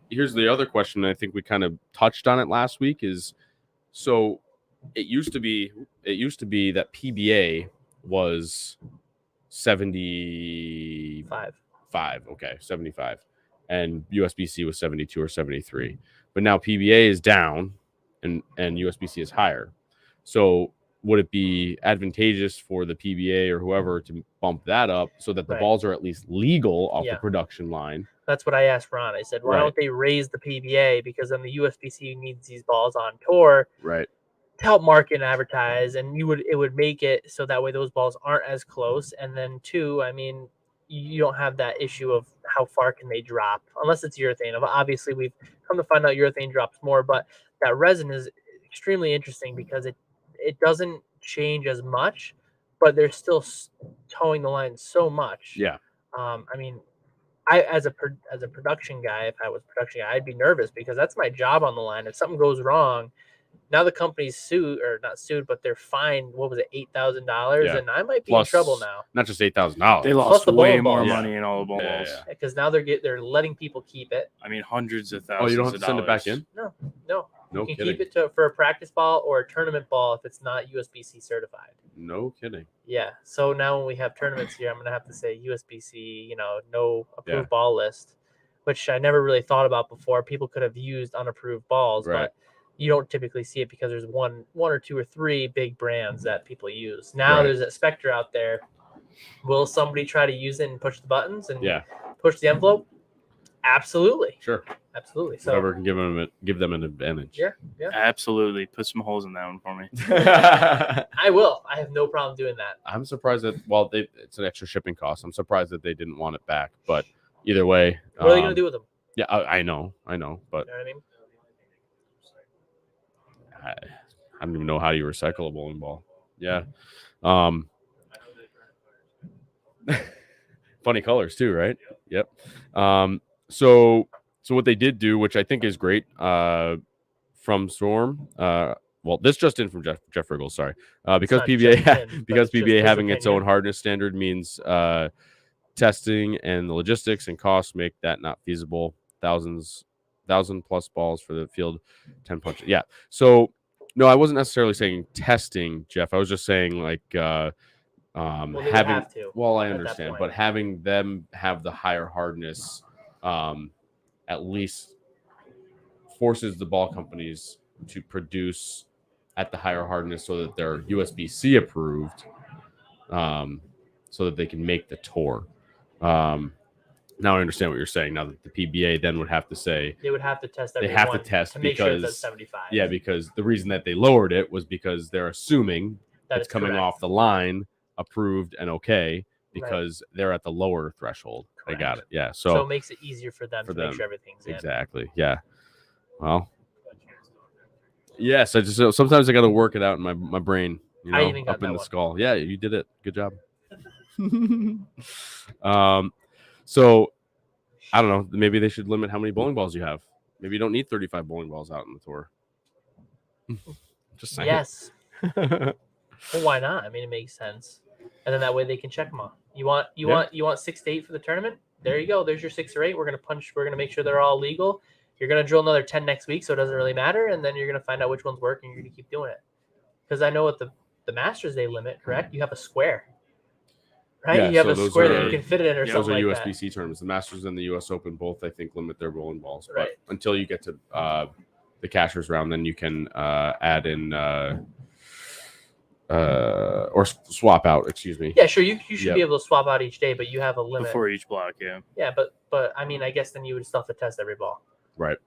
here's the other question. I think we kind of touched on it last week. Is so it used to be that PBA was 75. Okay, 75. And USBC was 72 or 73. But now PBA is down and USBC is higher. So would it be advantageous for the PBA or whoever to bump that up so that the balls are at least legal off the production line? That's what I asked Ron. I said, why don't they raise the PBA? Because then the USBC needs these balls on tour. Right. To help market and advertise, and it would make it so that way those balls aren't as close. And then two, I mean, you don't have that issue of how far can they drop unless it's urethane. Obviously, we've come to find out urethane drops more, but that resin is extremely interesting because it doesn't change as much, but they're still towing the line so much. Yeah. I mean, I as a production guy, if I was production guy, I'd be nervous because that's my job on the line. If something goes wrong. Now the company's not sued, but they're fined. What was it, $8,000? And I might be in trouble now. Not just $8,000. They lost way more money in all the bowling balls. Because now they're letting people keep it. I mean, hundreds of thousands. Oh, you don't have to send it back in? No. No you can kidding. keep it for a practice ball or a tournament ball if it's not USBC certified. No kidding. Yeah. So now when we have tournaments here, I'm going to have to say USBC, no approved ball list, which I never really thought about before. People could have used unapproved balls, but you don't typically see it because there's one or two or three big brands that people use. Now there's a Spectre out there Will somebody try to use it and push the buttons and Yeah, push the envelope? Absolutely. sure. Absolutely. So Whatever can give them an advantage. yeah. Absolutely. Put some holes in that one for me. I will. I have no problem doing that. I'm surprised that it's an extra shipping cost. I'm surprised that they didn't want it back. But either way, What are they going to do with them? Yeah, I know, but You know what I mean? I don't even know how you recycle a bowling ball. Yeah. Funny colors too, right? Yep. So what they did do, which I think is great, from Storm. Well, this just in from Jeff Riggles, sorry. Because PBA having its own hardness standard means testing and the logistics and costs make that not feasible. 1,000 plus balls for the field, 10 punches. Yeah. So no, I wasn't necessarily saying testing, Jeff. I was just saying like having. Well, I understand, but having them have the higher hardness, at least forces the ball companies to produce at the higher hardness so that they're USBC approved, so that they can make the tour. Now I understand what you're saying. Now that the PBA then would have to say they would have to test. They have to test to make because sure it's at 75. Yeah, because the reason that they lowered it was because they're assuming that it's coming off the line, approved and okay, because they're at the lower threshold. Correct. I got it. Yeah. So it makes it easier for them to make sure everything's exactly. In. Yeah. Well. Yes, I just sometimes I got to work it out in my brain. You know, up in the skull. Yeah, you did it. Good job. So I don't know. Maybe they should limit how many bowling balls you have. Maybe you don't need 35 bowling balls out in the tour. Just saying. Yes. Well, why not? I mean, it makes sense. And then that way they can check them off. You want 6 to 8 for the tournament? There you go. There's your 6 or 8. We're gonna make sure they're all legal. You're gonna drill another 10 next week, so it doesn't really matter. And then you're gonna find out which ones work, and you're gonna keep doing it. Because I know what the Masters they limit, correct? You have a square. Right, yeah, you have a square that you can fit it in, or something like that. Those are USBC tournaments. The Masters and the US Open both, I think, limit their bowling balls. Right. But until you get to the cashers round, then you can add in or swap out. Excuse me. Yeah, sure. You should be able to swap out each day, but you have a limit before each block. Yeah. Yeah, but I mean, I guess then you would still have to test every ball. Right.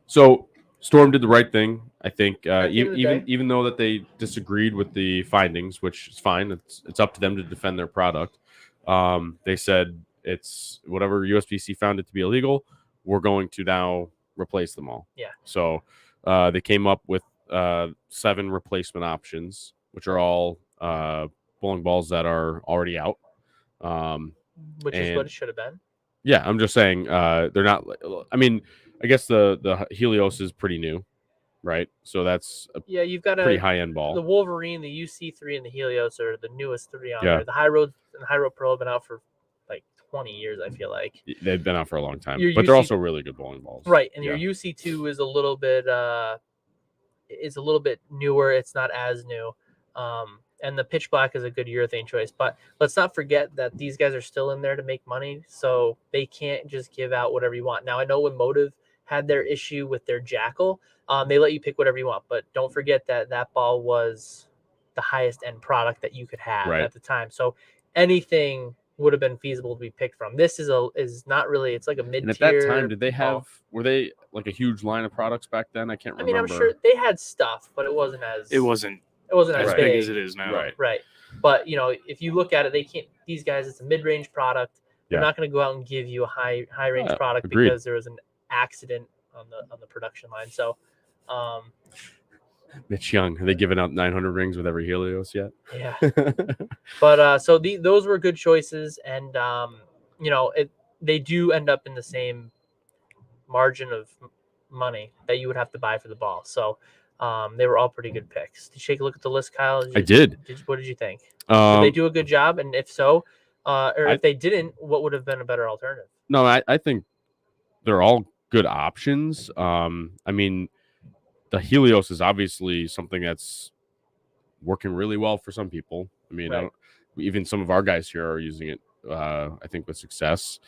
So Storm did the right thing, I think. Even though that they disagreed with the findings, which is fine. It's up to them to defend their product. They said it's whatever USBC found it to be illegal. We're going to now replace them all. Yeah. So they came up with 7 replacement options, which are all bowling balls that are already out. Which is what it should have been. Yeah, I'm just saying they're not. I mean, I guess the Helios is pretty new, right? So that's you've got a pretty high end ball. The Wolverine, the UC3, and the Helios are the newest 3 on there. The High Road and High Road Pro have been out for like 20 years. I feel like they've been out for a long time, but they're also really good bowling balls, right? And your UC2 is a little bit newer. It's not as new. And the pitch black is a good urethane choice. But let's not forget that these guys are still in there to make money, so they can't just give out whatever you want. Now, I know when Motive had their issue with their Jackal, they let you pick whatever you want. But don't forget that ball was the highest end product that you could have at the time. So anything would have been feasible to be picked from. This is not really. It's like a mid-tier. And at that time, did they have? Were they like a huge line of products back then? I can't remember. I mean, I'm sure they had stuff, but it wasn't as. It wasn't as big as it is now. Right. But if you look at it, they can't. These guys, it's a mid-range product. They're not going to go out and give you a high-range product because there was an accident on the production line. So, Mitch Young, are they giving out 900 rings with every Helios yet? Yeah. But so those were good choices, and they do end up in the same margin of money that you would have to buy for the ball. So. They were all pretty good picks. Did you take a look at the list, Kyle? I did. What did you think? Did they do a good job? And if so, if they didn't, what would have been a better alternative? No, I think they're all good options. I mean, the Helios is obviously something that's working really well for some people. I mean, even some of our guys here are using it, I think, with success.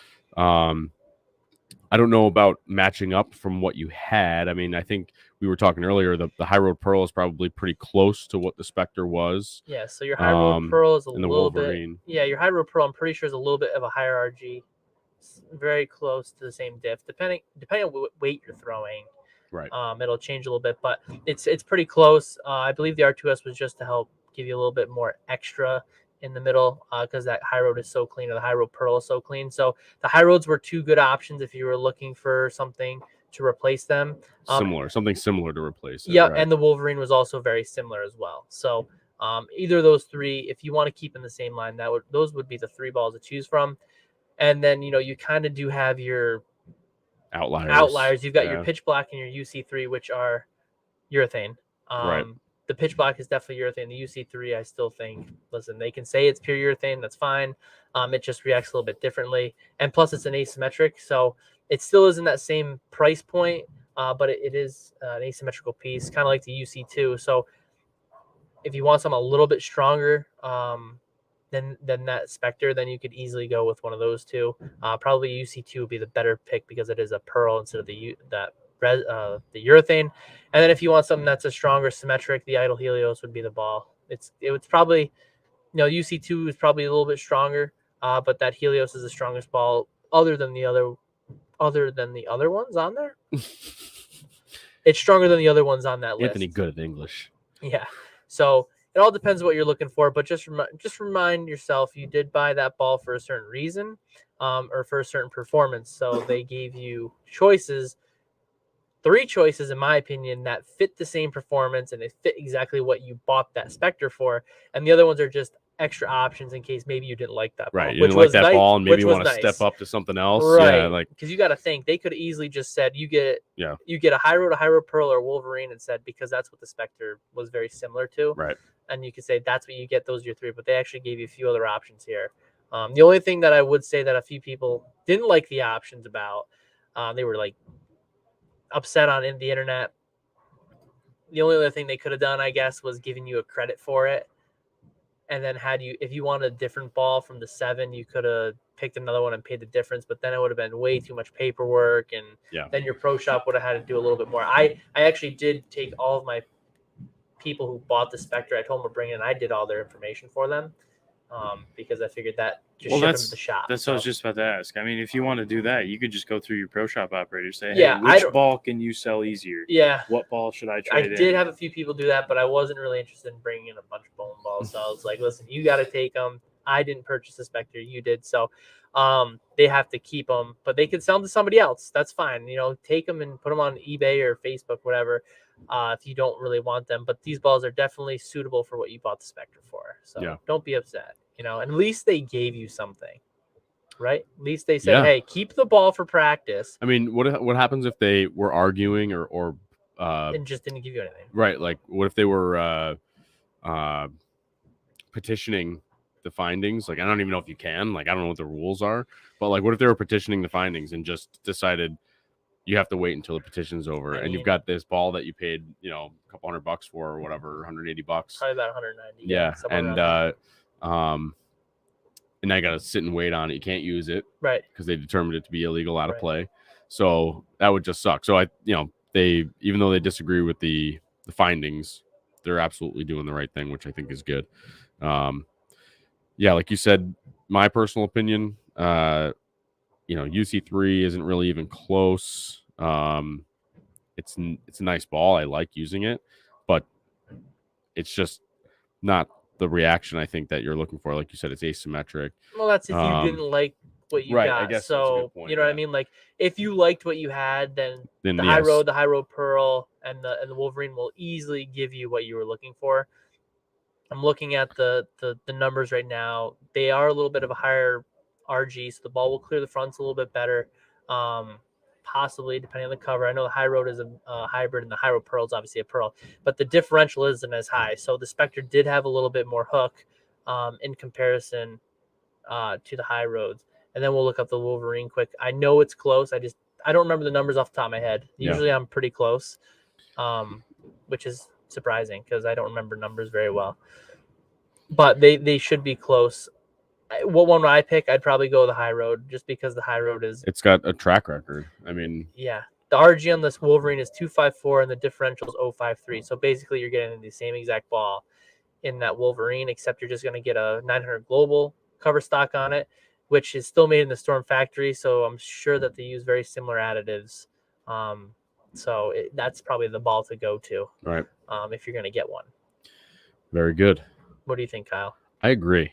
I don't know about matching up from what you had. I mean, I think we were talking earlier, the High Road Pearl is probably pretty close to what the Spectre was. Yeah, so your High Road Pearl is a and the little bit. Wolverine. Yeah, your High Road Pearl, I'm pretty sure, is a little bit of a higher RG. It's very close to the same diff, depending on what weight you're throwing. Right. It'll change a little bit, but it's pretty close. I believe the R2S was just to help give you a little bit more extra in the middle because that High Road is so clean, or the High Road Pearl is so clean. So the High Roads were two good options if you were looking for something to replace them. Something similar to replace it. Yeah, right? And the Wolverine was also very similar as well. So either of those three, if you want to keep in the same line, those would be the three balls to choose from. And then you kind of do have your outliers. You've got your Pitch Black and your UC3, which are urethane. Right. The Pitch Black is definitely urethane. The UC3, I still think, listen, they can say it's pure urethane. That's fine. It just reacts a little bit differently. And plus, it's an asymmetric. So it still isn't that same price point, but it is an asymmetrical piece, kind of like the UC2. So if you want something a little bit stronger than that Spectre, then you could easily go with one of those two. Probably UC2 would be the better pick because it is a pearl instead of the urethane. And then if you want something that's a stronger symmetric, the Idle Helios would be the ball. It's probably, UC2 is probably a little bit stronger, but that Helios is the strongest ball other than the other ones on there. It's stronger than the other ones on that list. Anthony, good at English. Yeah. So it all depends what you're looking for, but just remind yourself you did buy that ball for a certain reason, or for a certain performance. So they gave you choices. 3 choices, in my opinion, that fit the same performance and they fit exactly what you bought that Spectre for. And the other ones are just extra options in case maybe you didn't like that ball. Right. You didn't like that ball and maybe you want to step up to something else. Right. Yeah. Because you got to think they could have easily just said you get a High Road Pearl, or Wolverine, and said, because that's what the Spectre was very similar to. Right. And you could say that's what you get. Those are your 3, but they actually gave you a few other options here. The only thing that I would say that a few people didn't like the options about, they were like upset on the internet. The only other thing they could have done, I guess, was giving you a credit for it. And then if you wanted a different ball from the 7, you could have picked another one and paid the difference, but then it would have been way too much paperwork. And then your pro shop would have had to do a little bit more. I actually did take all of my people who bought the Spectre, I told them to bring it, and I did all their information for them. Because I figured that just ship them to the shop. That's what I was just about to ask. I mean, if you want to do that, you could just go through your pro shop operator, say, hey, which ball can you sell easier? Yeah. What ball should I trade in? I did have a few people do that, but I wasn't really interested in bringing in a bunch of bone balls. So I was like, listen, you got to take them. I didn't purchase the Spectre. You did. So they have to keep them, but they could sell them to somebody else. That's fine. Take them and put them on eBay or Facebook, whatever, if you don't really want them. But these balls are definitely suitable for what you bought the Spectre for. So don't be upset. And at least they gave you something, right? At least they said, hey, keep the ball for practice. I mean, what happens if they were arguing or and just didn't give you anything? Right. Like, what if they were petitioning the findings? Like, I don't even know if you can. Like, I don't know what the rules are. But, like, what if they were petitioning the findings and just decided you have to wait until the petition's over, and you've got this ball that you paid, a couple $100 for or whatever, $180. Probably about 190. Yeah. And I got to sit and wait on it. You can't use it, right? Because they determined it to be illegal, out of play. So that would just suck. So they, even though they disagree with the findings, they're absolutely doing the right thing, which I think is good. Like you said, my personal opinion, UC3 isn't really even close. It's a nice ball. I like using it, but it's just not the reaction I think that you're looking for. Like you said, it's asymmetric. Well, that's if you didn't like what you got. I guess so. Point, you know what I mean? Like, if you liked what you had, then the High Road Pearl, and the Wolverine will easily give you what you were looking for. I'm looking at the numbers right now. They are a little bit of a higher RG, so the ball will clear the fronts a little bit better. Possibly, depending on the cover. I know the High Road is a hybrid, and the High Road Pearl is obviously a pearl, but the differential isn't as high. So the Spectre did have a little bit more hook in comparison to the High Roads. And then we'll look up the Wolverine quick. I know it's close. I don't remember the numbers off the top of my head. Usually I'm pretty close, which is surprising because I don't remember numbers very well. But they should be close. what one would I pick? I'd probably go the high road, just because the high road is. It's got a track record. I mean, yeah. The RG on this Wolverine is 254 and the differential is 053. So basically, you're getting the same exact ball in that Wolverine, except you're just going to get a 900 global cover stock on it, which is still made in the Storm factory. So I'm sure that they use very similar additives. That's probably the ball to go to. right. If you're going to get one. Very good. What do you think, Kyle? I agree.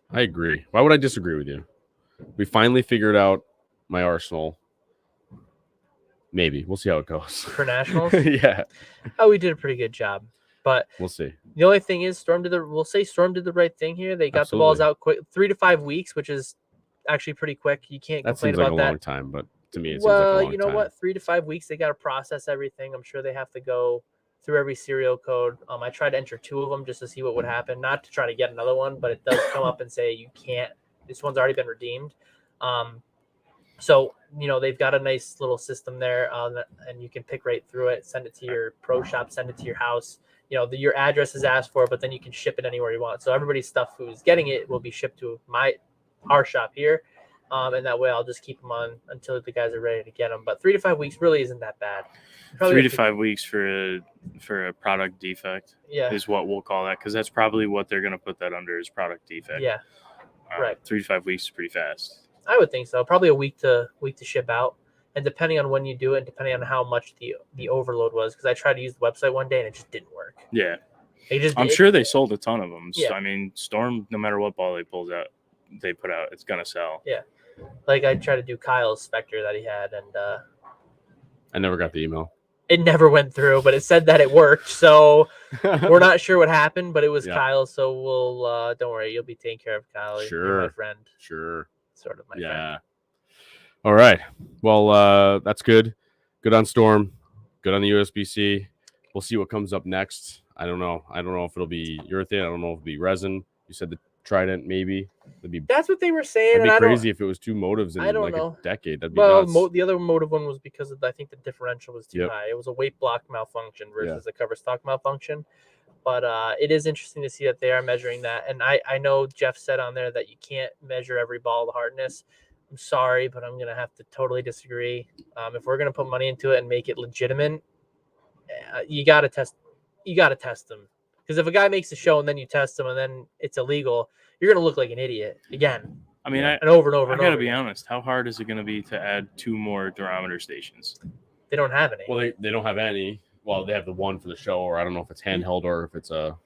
Why would I disagree with you? We finally figured out my arsenal. Maybe. We'll see how it goes. For Nationals? Yeah. Oh, we did a pretty good job. But we'll see. The only thing is Storm did the right thing here. They got the balls out quick, 3 to 5 weeks, which is actually pretty quick. You can't complain about that. That seems like a long time, but to me it seems like a long time. Well, you know what? 3 to 5 weeks, they got to process everything. I'm sure they have to go through every serial code. I tried to enter 2 of them just to see what would happen, not to try to get another one, but it does come up and say you can't. This one's already been redeemed. So, they've got a nice little system there, and you can pick right through it, send it to your pro shop, send it to your house. Your address is asked for, but then you can ship it anywhere you want. So everybody's stuff who's getting it will be shipped to our shop here. And that way I'll just keep them on until the guys are ready to get them. But 3 to 5 weeks really isn't that bad. Probably 3 to 5 weeks for a product defect is what we'll call that, because that's probably what they're going to put that under, is product defect. Yeah, right. 3 to 5 weeks is pretty fast. I would think so. Probably a week to ship out, and depending on when you do it, and depending on how much the overload was, because I tried to use the website one day and it just didn't work. Yeah, I'm sure they sold a ton of them. Yeah. So, I mean, Storm, no matter what ball they put out, it's gonna sell. Yeah, like I tried to do Kyle's Spectre that he had, and I never got the email. It never went through, but it said that it worked. So we're not sure what happened, but it was Kyle. So we'll don't worry, you'll be taken care of, Kyle. Sure, you're my friend. Sure. Sort of my friend. All right. Well, that's good. Good on Storm. Good on the USBC. We'll see what comes up next. I don't know if it'll be urethane. I don't know if it'll be resin. You said the Trident, maybe. That's what they were saying. It'd be crazy if it was 2 motives in like a decade. That'd be nuts. The other motive one was because I think the differential was too high. It was a weight block malfunction versus a cover stock malfunction. But it is interesting to see that they are measuring that. And I know Jeff said on there that you can't measure every ball the hardness. I'm sorry, but I'm going to have to totally disagree. If we're going to put money into it and make it legitimate, you got to test. You got to test them. Because if a guy makes a show and then you test them and then it's illegal, you're going to look like an idiot again. I mean, and over and over. I got to be honest. How hard is it going to be to add 2 more durometer stations? They don't have any. Well, they don't have any. Well, they have the one for the show, or I don't know if it's handheld or if it's a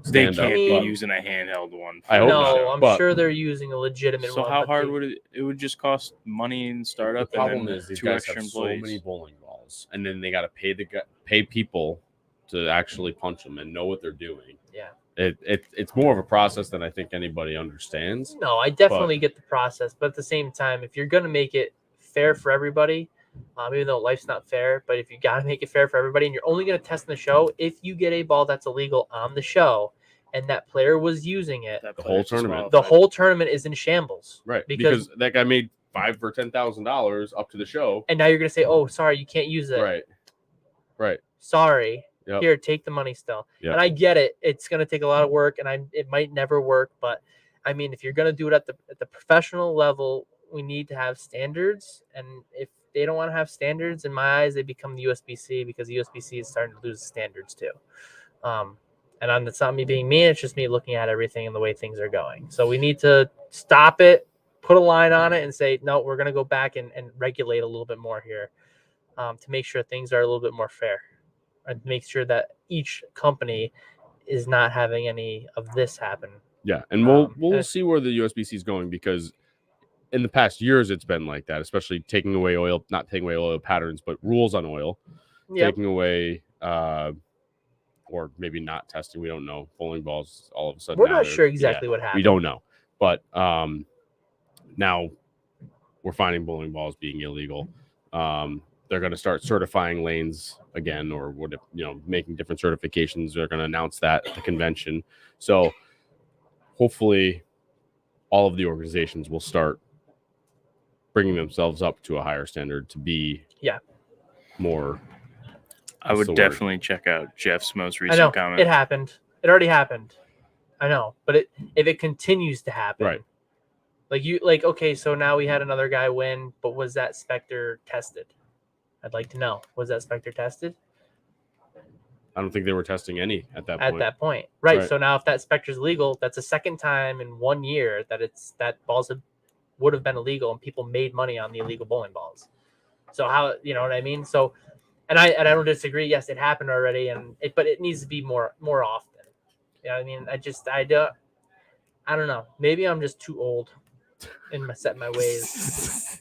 They can't be using a handheld one. I hope no, I'm sure they're using a legitimate one. So how hard would it? It would just cost money and startup. The problem and then is these 2 guys extra have employees. so many bowling balls, and then they got to pay people to actually punch them and know what they're doing. Yeah. It's more of a process than I think anybody understands. No, I definitely get the process, but at the same time, if you're going to make it fair for everybody, even though life's not fair, but if you got to make it fair for everybody and you're only going to test in the show, if you get a ball that's illegal on the show and that player was using it, the whole tournament is in shambles. Right. Because that guy made $5,000 or $10,000 up to the show. And now you're going to say, oh, sorry, you can't use it. Right. Sorry. Yep. Here, take the money still. Yep. And I get it. It's going to take a lot of work, and it might never work. But, I mean, if you're going to do it at the professional level, we need to have standards. And if they don't want to have standards, in my eyes, they become the USBC, because the USBC is starting to lose the standards too. And it's not me being mean. It's just me looking at everything and the way things are going. So we need to stop it, put a line on it, and say, no, we're going to go back and regulate a little bit more here to make sure things are a little bit more fair. And make sure that each company is not having any of this happen. Yeah, and we'll see where the USBC is going, because in the past years it's been like that, especially not taking away oil patterns, but rules on oil, taking away or maybe not testing. We don't know. Bowling balls all of a sudden. We're not sure exactly what happened. We don't know, but now we're finding bowling balls being illegal. They're going to start certifying lanes again, or making different certifications. They're going to announce that at the convention. So hopefully all of the organizations will start bringing themselves up to a higher standard to be more. I would definitely check out Jeff's most recent comment. It happened. It already happened. I know. But if it continues to happen, Okay, so now we had another guy win, but was that Spectre tested? I'd like to know. Was that Spectre tested? I don't think they were testing any at that point. Right. Right. So now if that Spectre's legal, that's the second time in 1 year that balls would have been illegal and people made money on the illegal bowling balls. So how, you know what I mean? So, and I don't disagree. Yes, it happened already, but it needs to be more often. You know what I mean? I don't know. Maybe I'm just too old in my ways.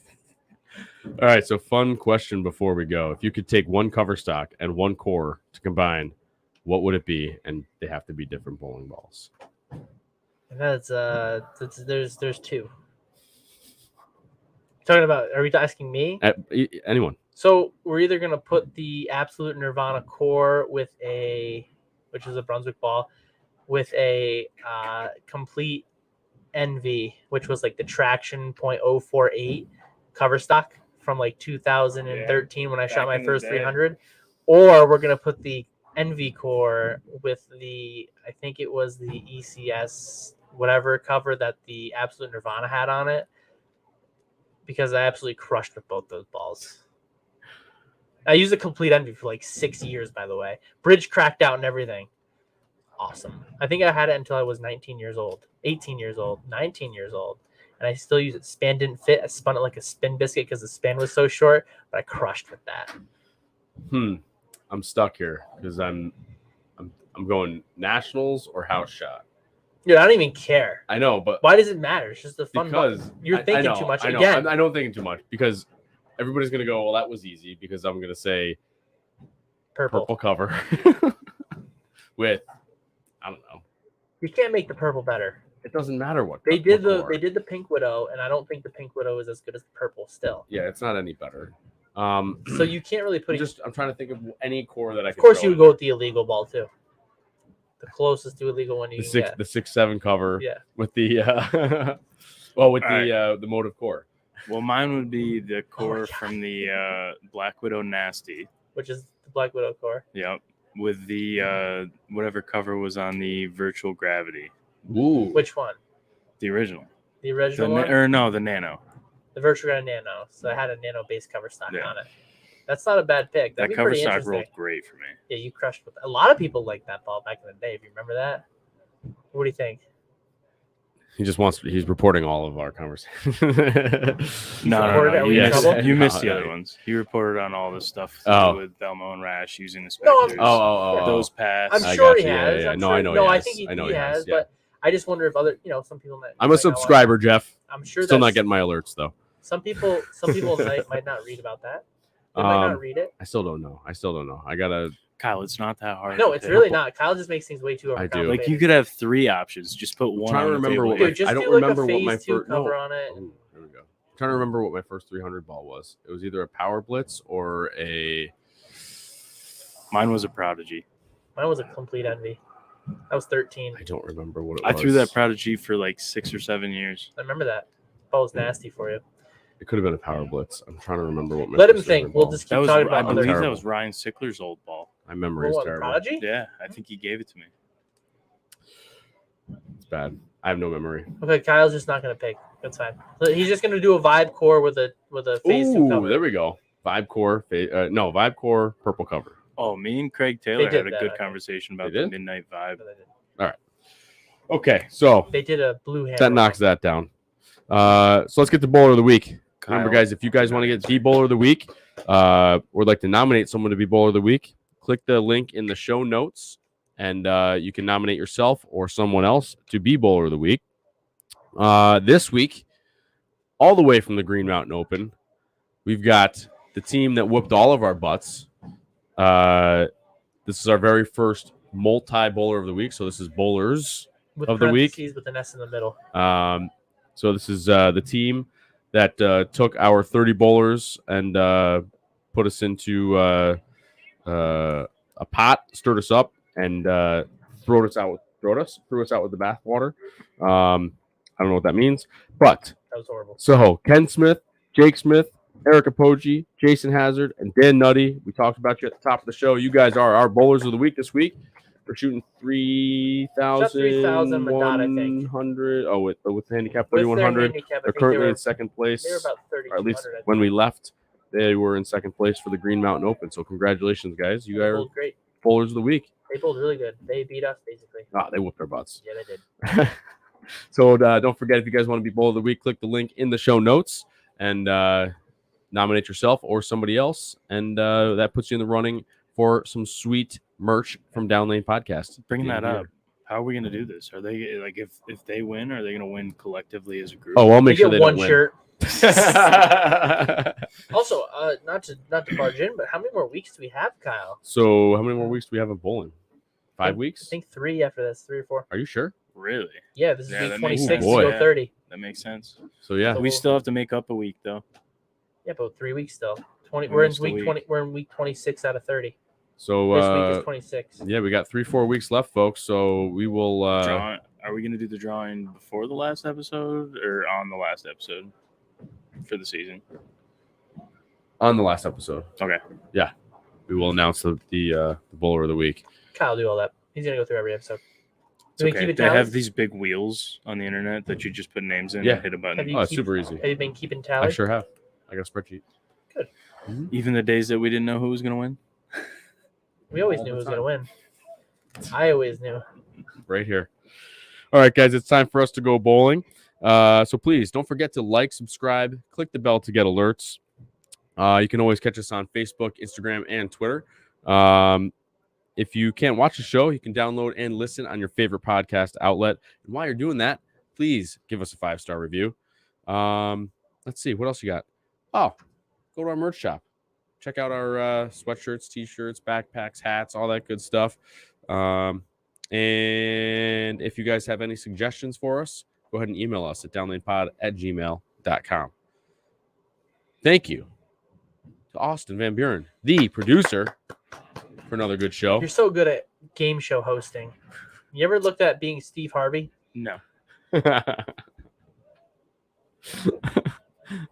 All right, so fun question before we go. If you could take one cover stock and one core to combine, what would it be? And they have to be different bowling balls. And there's two. Talking about, are we asking me? Anyone. So we're either going to put the Absolute Nirvana core which is a Brunswick ball, with a complete NV, which was like the Traction .048 cover stock from like 2013 when I shot my first 300, or we're going to put the NV core with I think it was the ECS whatever cover that the Absolute Nirvana had on it, because I absolutely crushed with both those balls. I used a complete NV for like 6 years, by the way. Bridge cracked out and everything. Awesome. I think I had it until I was 18 years old, 19 years old. And I still use it. Span didn't fit. I spun it like a spin biscuit because the span was so short, but I crushed with that. I'm stuck here because I'm going nationals or house shot. Dude, I don't even care. I know, but why does it matter? It's just the fun. Because you're thinking too much. I know. Again, I don't think too much because everybody's gonna go, well, that was easy, because I'm gonna say purple cover with, I don't know. You can't make the purple better. It doesn't matter what they did. They did the Pink Widow, and I don't think the Pink Widow is as good as the purple still. Yeah, it's not any better. So you can't really put. I'm trying to think of any core that I. Of course, you would go with the illegal ball too. The closest to illegal one you can get. The 6.7 cover. Yeah. With the the motive core. Well, mine would be the core from the Black Widow Nasty, which is the Black Widow core. Yep. With the whatever cover was on the Virtual Gravity. Ooh. Which one? The original. The original one? The Nano. The Virtual Gravity Nano. So I had a Nano base cover stock on it. That's not a bad pick. That cover stock rolled great for me. Yeah, you crushed with a lot of people liked that ball back in the day. If you remember that, what do you think? He's reporting all of our conversations. No. You missed the other ones. He reported on all this stuff with Velmo and Rash using the Spectres. Those paths. I'm sure he has. Yeah. I know. No, I think he has. But I just wonder if other, some people might. I'm a subscriber, Jeff. I'm sure. Still not getting my alerts though. Some people might not read about that. They might not read it. I still don't know. I gotta. Kyle, it's not that hard. No, it's really not. Kyle just makes things way too I do. Like, you could have 3 options. Just put one. I'm trying to remember what I don't remember what my first cover on it. Ooh, there we go. I'm trying to remember what my first 300 ball was. It was either a Power Blitz or a. Mine was a Prodigy. Mine was a complete envy. I was 13. I don't remember what it was. I threw that Prodigy for like 6 or 7 years. I remember that. Ball was nasty for you. It could have been a Power Blitz. I'm trying to remember what my. Let him think. We'll just keep talking about. I believe that was Ryan Sickler's old ball. My memory is terrible. Prodigy? Yeah, I think he gave it to me. It's bad. I have no memory. Okay, Kyle's just not going to pick. That's fine. He's just going to do a vibe core with a phase 2 cover. There we go. Vibe core. Vibe core purple cover. Oh, me and Craig Taylor had a good conversation about the Midnight Vibe. All right. Okay, so they did a blue hand. That knocks that down. So let's get the bowler of the week. Remember, guys, if you guys want to get the bowler of the week, or would like to nominate someone to be bowler of the week, click the link in the show notes, and you can nominate yourself or someone else to be bowler of the week. This week, all the way from the Green Mountain Open, we've got the team that whooped all of our butts. This is our very first multi-bowler of the week, so this is bowlers of the week. With an S in the middle. So this is the team that took our 30 bowlers and put us into a pot, stirred us up, and threw us out with the bathwater. I don't know what that means, but that was horrible. So Ken Smith, Jake Smith, Eric Apogee, Jason Hazard, and Dan Nutty. We talked about you at the top of the show. You guys are our bowlers of the week this week. We're shooting Shot 3,000, but not, I think. 3,100. Oh, with the handicap With their 3,100. handicap, I They're think currently they in second place. were about Or at least 3,200. when we left, they were in second place for the Green Mountain Open. So congratulations, guys. You They guys are bowled great. bowlers of the week. They bowled really good. They beat us, basically. They whooped our butts. Yeah, they did. So don't forget, if you guys want to be bowler of the week, click the link in the show notes and nominate yourself or somebody else. And that puts you in the running for some sweet merch from Down Lane Podcast. Bringing Yeah, that yeah. up, how are we going to do this? Are they like if they win, are they going to win collectively as a group? Oh, I'll They make sure get they one don't win. shirt. Also, not to barge in, but how many more weeks do we have, Kyle? So how many more weeks do we have of bowling? 5 weeks? I think 3 after this, 3 or 4. Are you sure? Really? Yeah, this is Yeah, week that makes 26 sense. to go Yeah. 30. That makes sense. So yeah. So We still have to make up a week though. Yeah, but 3 weeks still. 20. We're in Almost a week week. 20. We're in week 26 out of 30. So This week is 26. yeah, we got 3-4 weeks left, folks. So we will Drawing. Are we going to do the drawing before the last episode or on the last episode for the season? on the last episode. Okay. We will announce the bowler of the week. Kyle do all that. He's gonna go through every episode. It's Do we okay. keep it They have tallies? these big wheels on the internet that you just put names in Yeah. and hit a button. Have you- Oh, it's super easy. Have you been keeping I tally? sure have. I got a spreadsheet. Even the days that we didn't know who was going to win. We always All knew the who was time. gonna win. I always knew. Right here. All right, guys, it's time for us to go bowling. So please don't forget to like, subscribe, click the bell to get alerts. You can always catch us on Facebook, Instagram, and Twitter. If you can't watch the show, you can download and listen on your favorite podcast outlet. And while you're doing that, please give us a 5-star review. Let's see, what else you got? Oh, go to our merch shop. Check out our sweatshirts, t-shirts, backpacks, hats, all that good stuff. And if you guys have any suggestions for us, go ahead and email us at downlanepod@gmail.com. Thank you to Austin VanBuren, the producer, for another good show. You're so good at game show hosting. You ever looked at being Steve Harvey? No.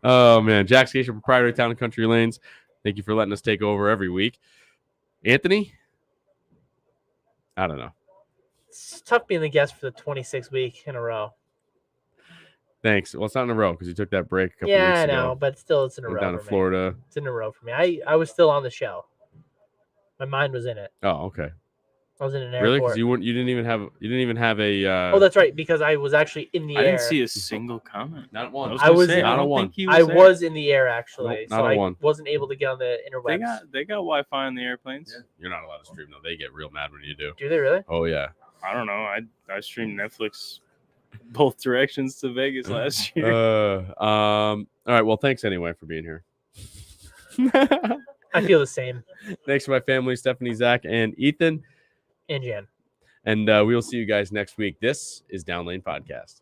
Oh, man. Jack Scaccia, proprietor, Town and Country Lanes. Thank you for letting us take over every week. Anthony? I don't know. It's tough being the guest for the 26th week in a row. Thanks. Well, it's not in a row because you took that break a couple Yeah, weeks I ago. know, but still, it's in a Went row. down to for me. Florida. It's in a row for me. I was still on the show. My mind was in it. Oh, okay. I was in an Really? airport. Because you didn't even have a. Oh, that's right. Because I was actually in the I air. didn't see a single comment. Not one. I was gonna say, in- I not a don't one. think he I there. was in the air actually, Nope, not so a I one. wasn't able to get on the interwebs. They got Wi-Fi on the airplanes. You're not allowed to stream though. They get real mad when you do. Do they really? Oh yeah. I don't know. I streamed Netflix both directions to Vegas last year. All right. Well, thanks anyway for being here. I feel the same. Thanks to my family, Stephanie, Zach, and Ethan. And Jan. And we will see you guys next week. This is Down Lane Podcast.